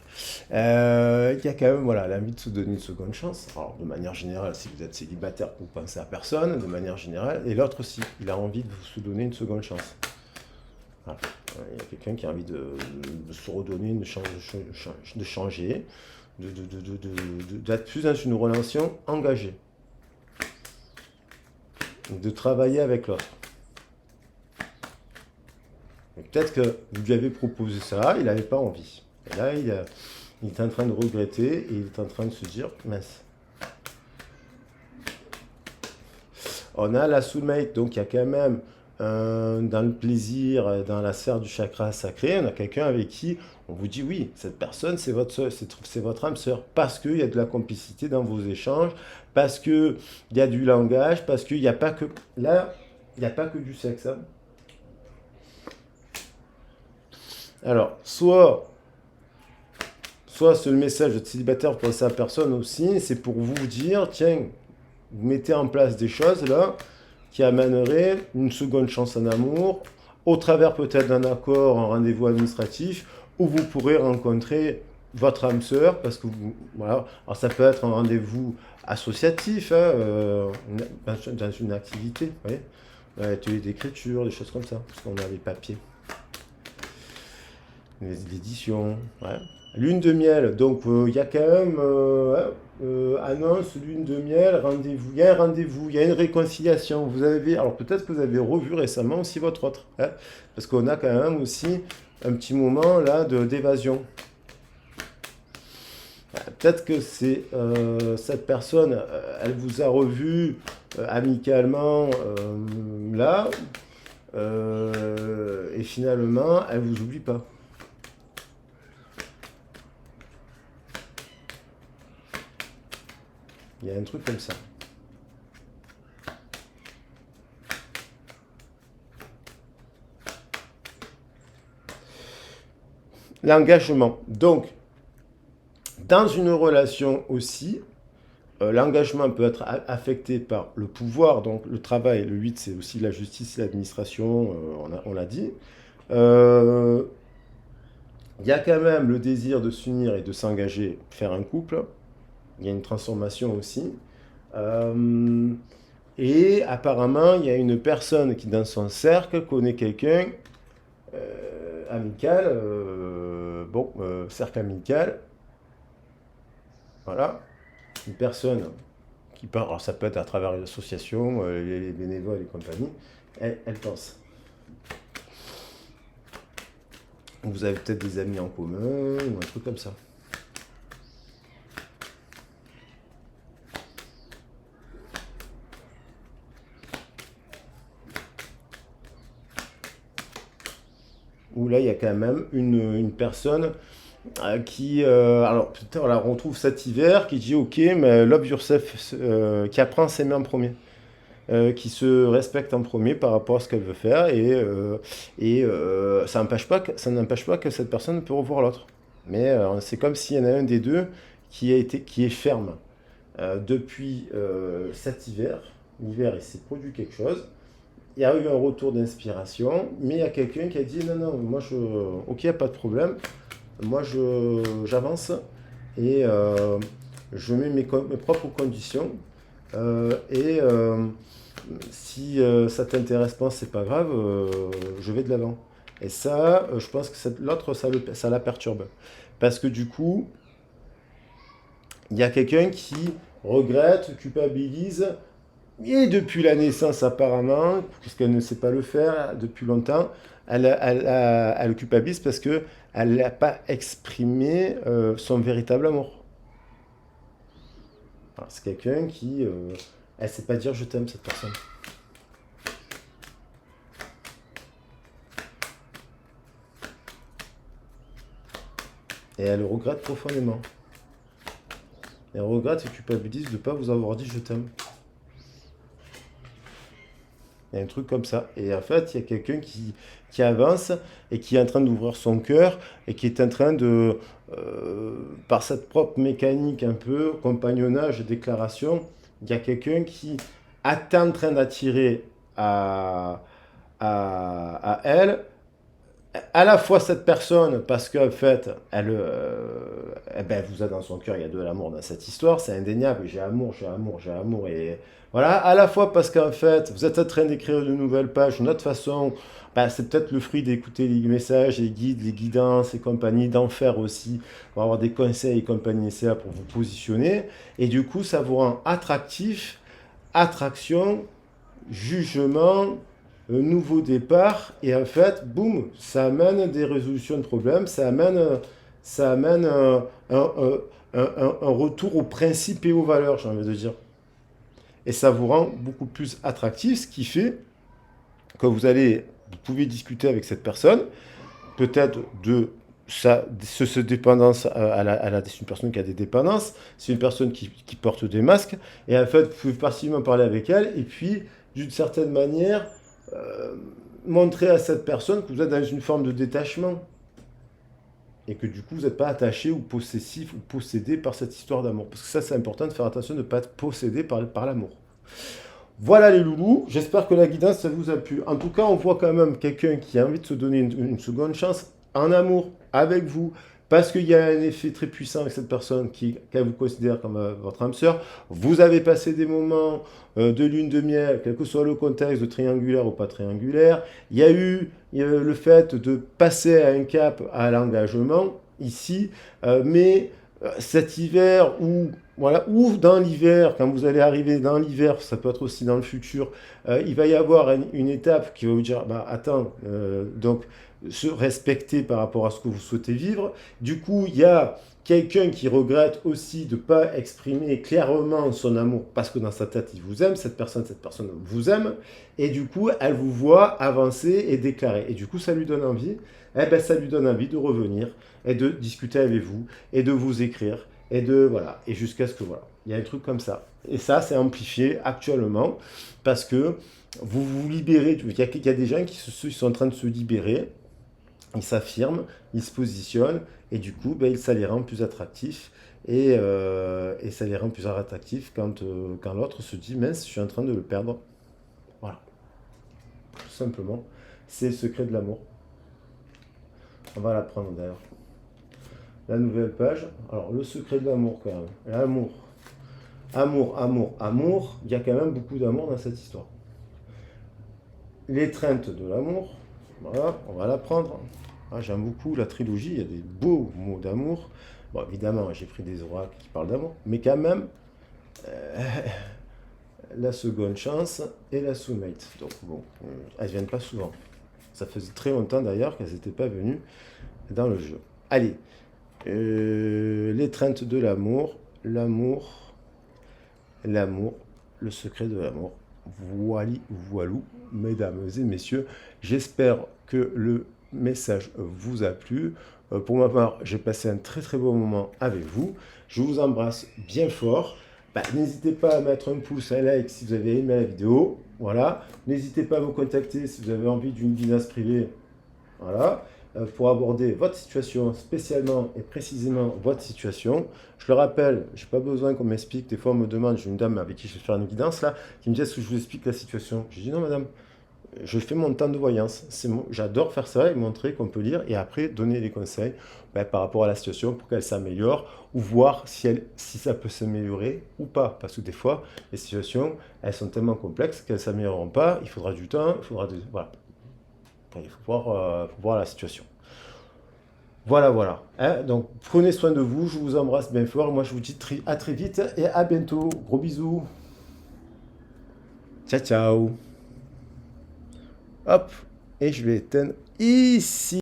Il y a quand même l'envie de se donner une seconde chance. Alors, de manière générale, si vous êtes célibataire, vous pensez à personne, de manière générale. Et l'autre aussi, il a envie de se donner une seconde chance. Voilà. Il y a quelqu'un qui a envie de se redonner, de changer, d'être plus dans une relation engagée, de travailler avec l'autre. Peut-être que vous lui avez proposé ça, il n'avait pas envie. Et là, il est en train de regretter et il est en train de se dire, mince. On a la soulmate, donc il y a quand même dans le plaisir, dans la sphère du chakra sacré, on a quelqu'un avec qui on vous dit oui, cette personne c'est votre âme sœur, parce qu'il y a de la complicité dans vos échanges, parce qu'il y a du langage, parce qu'il n'y a pas que là, il n'y a pas que du sexe. Hein. Alors, soit ce message de célibataire, vous pensez à personne aussi, c'est pour vous dire, tiens, vous mettez en place des choses là qui amèneraient une seconde chance en amour, au travers peut-être d'un accord, un rendez-vous administratif, où vous pourrez rencontrer votre âme sœur, parce que voilà, alors ça peut être un rendez-vous associatif, hein, dans une activité, vous voyez, un atelier d'écriture, des choses comme ça, parce qu'on a les papiers. L'édition, ouais. Lune de miel, donc il y a quand même annonce, lune de miel, rendez-vous, il y a un rendez-vous, il y a une réconciliation. Vous avez, alors peut-être que vous avez revu récemment aussi votre autre, hein, parce qu'on a quand même aussi un petit moment là d'évasion. Peut-être que c'est cette personne, elle vous a revu amicalement là, et finalement, elle vous oublie pas. Il y a un truc comme ça. L'engagement. Donc, dans une relation aussi, l'engagement peut être affecté par le pouvoir, donc le travail. Le 8, c'est aussi la justice et l'administration, on l'a dit. Il y a quand même le désir de s'unir et de s'engager, faire un couple. Il y a une transformation aussi. Et apparemment, il y a une personne qui, dans son cercle, connaît quelqu'un amical, cercle amical. Voilà. Une personne qui part, alors ça peut être à travers les associations, les bénévoles et compagnie, elle pense. Vous avez peut-être des amis en commun ou un truc comme ça. Où là, il y a quand même une personne qui... alors, peut-être, on retrouve cet hiver, qui dit, ok, mais love yourself, qui apprend à s'aimer en premier. Qui se respecte en premier par rapport à ce qu'elle veut faire, et ça n'empêche pas que cette personne peut revoir l'autre. Mais c'est comme s'il y en a un des deux qui est ferme. Depuis cet hiver, l'hiver, il s'est produit quelque chose. Il y a eu un retour d'inspiration, mais il y a quelqu'un qui a dit non, moi ok, il n'y a pas de problème, moi j'avance et je mets mes propres conditions si ça t'intéresse pas, c'est pas grave, je vais de l'avant. Et ça, je pense que l'autre, ça la perturbe. Parce que du coup, il y a quelqu'un qui regrette, culpabilise, et depuis la naissance apparemment, puisqu'elle ne sait pas le faire depuis longtemps, elle culpabilise parce que elle n'a pas exprimé son véritable amour. Alors, c'est quelqu'un qui, elle sait pas dire je t'aime cette personne. Et elle le regrette profondément. Elle regrette et culpabilise de ne pas vous avoir dit je t'aime. Il y a un truc comme ça. Et en fait, il y a quelqu'un qui avance et qui est en train d'ouvrir son cœur et qui est en train de, par cette propre mécanique un peu, compagnonnage, déclaration, il y a quelqu'un qui est en train d'attirer à, à elle à la fois cette personne, parce qu'en fait, elle, eh ben, vous êtes dans son cœur, il y a de l'amour dans cette histoire, c'est indéniable, j'ai amour, j'ai amour, j'ai amour, et voilà, à la fois parce qu'en fait, vous êtes en train d'écrire de nouvelles pages, d'une autre façon, ben, c'est peut-être le fruit d'écouter les messages, les guides, les guidances et compagnie, d'en faire aussi, pour avoir des conseils et compagnie, c'est là pour vous positionner, et du coup, ça vous rend attractif, attraction, jugement, un nouveau départ, et en fait, boum, ça amène des résolutions de problèmes, ça amène un retour aux principes et aux valeurs, j'ai envie de dire. Et ça vous rend beaucoup plus attractif, ce qui fait que vous pouvez discuter avec cette personne, peut-être de ce dépendance c'est une personne qui a des dépendances, c'est une personne qui porte des masques, et en fait, vous pouvez facilement parler avec elle, et puis, d'une certaine manière, euh, montrer à cette personne que vous êtes dans une forme de détachement, et que du coup, vous n'êtes pas attaché ou possessif ou possédé par cette histoire d'amour. Parce que ça, c'est important de faire attention de ne pas être possédé par l'amour. Voilà les loulous, j'espère que la guidance ça vous a plu. En tout cas, on voit quand même quelqu'un qui a envie de se donner une seconde chance en amour avec vous, parce qu'il y a un effet très puissant avec cette personne qu'elle vous considère comme votre âme sœur. Vous avez passé des moments de lune de miel, quel que soit le contexte, de triangulaire ou pas triangulaire. Il y a eu le fait de passer à un cap à l'engagement ici, mais cet hiver où voilà, ou dans l'hiver, quand vous allez arriver dans l'hiver, ça peut être aussi dans le futur, il va y avoir une étape qui va vous dire, bah, attends, donc se respecter par rapport à ce que vous souhaitez vivre. Du coup, il y a quelqu'un qui regrette aussi de ne pas exprimer clairement son amour parce que dans sa tête, il vous aime, cette personne vous aime, et du coup, elle vous voit avancer et déclarer. Et du coup, ça lui donne envie, eh ben, ça lui donne envie de revenir et de discuter avec vous et de vous écrire et de voilà et jusqu'à ce que voilà il y a un truc comme ça et ça c'est amplifié actuellement parce que vous vous libérez il y a des gens qui sont en train de se libérer, ils s'affirment, ils se positionnent et du coup ben, ça les rend plus attractifs et ça les rend plus attractifs quand l'autre se dit mince je suis en train de le perdre, voilà, tout simplement, c'est le secret de l'amour. On va l'apprendre d'ailleurs. La nouvelle page. Alors, le secret de l'amour, quand même. L'amour. Amour, amour, amour. Il y a quand même beaucoup d'amour dans cette histoire. L'étreinte de l'amour. Voilà, on va l'apprendre. Ah, j'aime beaucoup la trilogie. Il y a des beaux mots d'amour. Bon, évidemment, j'ai pris des oracles qui parlent d'amour. Mais quand même, euh, la seconde chance et la soulmate. Donc, bon, elles ne viennent pas souvent. Ça faisait très longtemps d'ailleurs qu'elles n'étaient pas venues dans le jeu. Allez, l'étreinte de l'amour, l'amour, l'amour, le secret de l'amour. Voilou, mesdames et messieurs, j'espère que le message vous a plu. Pour ma part, j'ai passé un très très bon moment avec vous. Je vous embrasse bien fort. Bah, n'hésitez pas à mettre un pouce, un like si vous avez aimé la vidéo. Voilà. N'hésitez pas à me contacter si vous avez envie d'une guidance privée. Voilà, pour aborder votre situation, spécialement et précisément votre situation. Je le rappelle, je n'ai pas besoin qu'on m'explique. Des fois, on me demande, j'ai une dame avec qui je vais faire une guidance, là, qui me dit, est-ce que je vous explique la situation? Je dis, non, madame, je fais mon temps de voyance. J'adore faire ça et montrer qu'on peut lire et après donner des conseils par rapport à la situation pour qu'elle s'améliore ou voir si ça peut s'améliorer ou pas. Parce que des fois, les situations, elles sont tellement complexes qu'elles ne s'amélioreront pas. Il faudra du temps, voilà. Il faut voir la situation. Voilà, voilà. Hein, donc prenez soin de vous, je vous embrasse bien fort. Moi, je vous dis à très vite et à bientôt. Gros bisous. Ciao, ciao. Hop. Et je vais éteindre ici.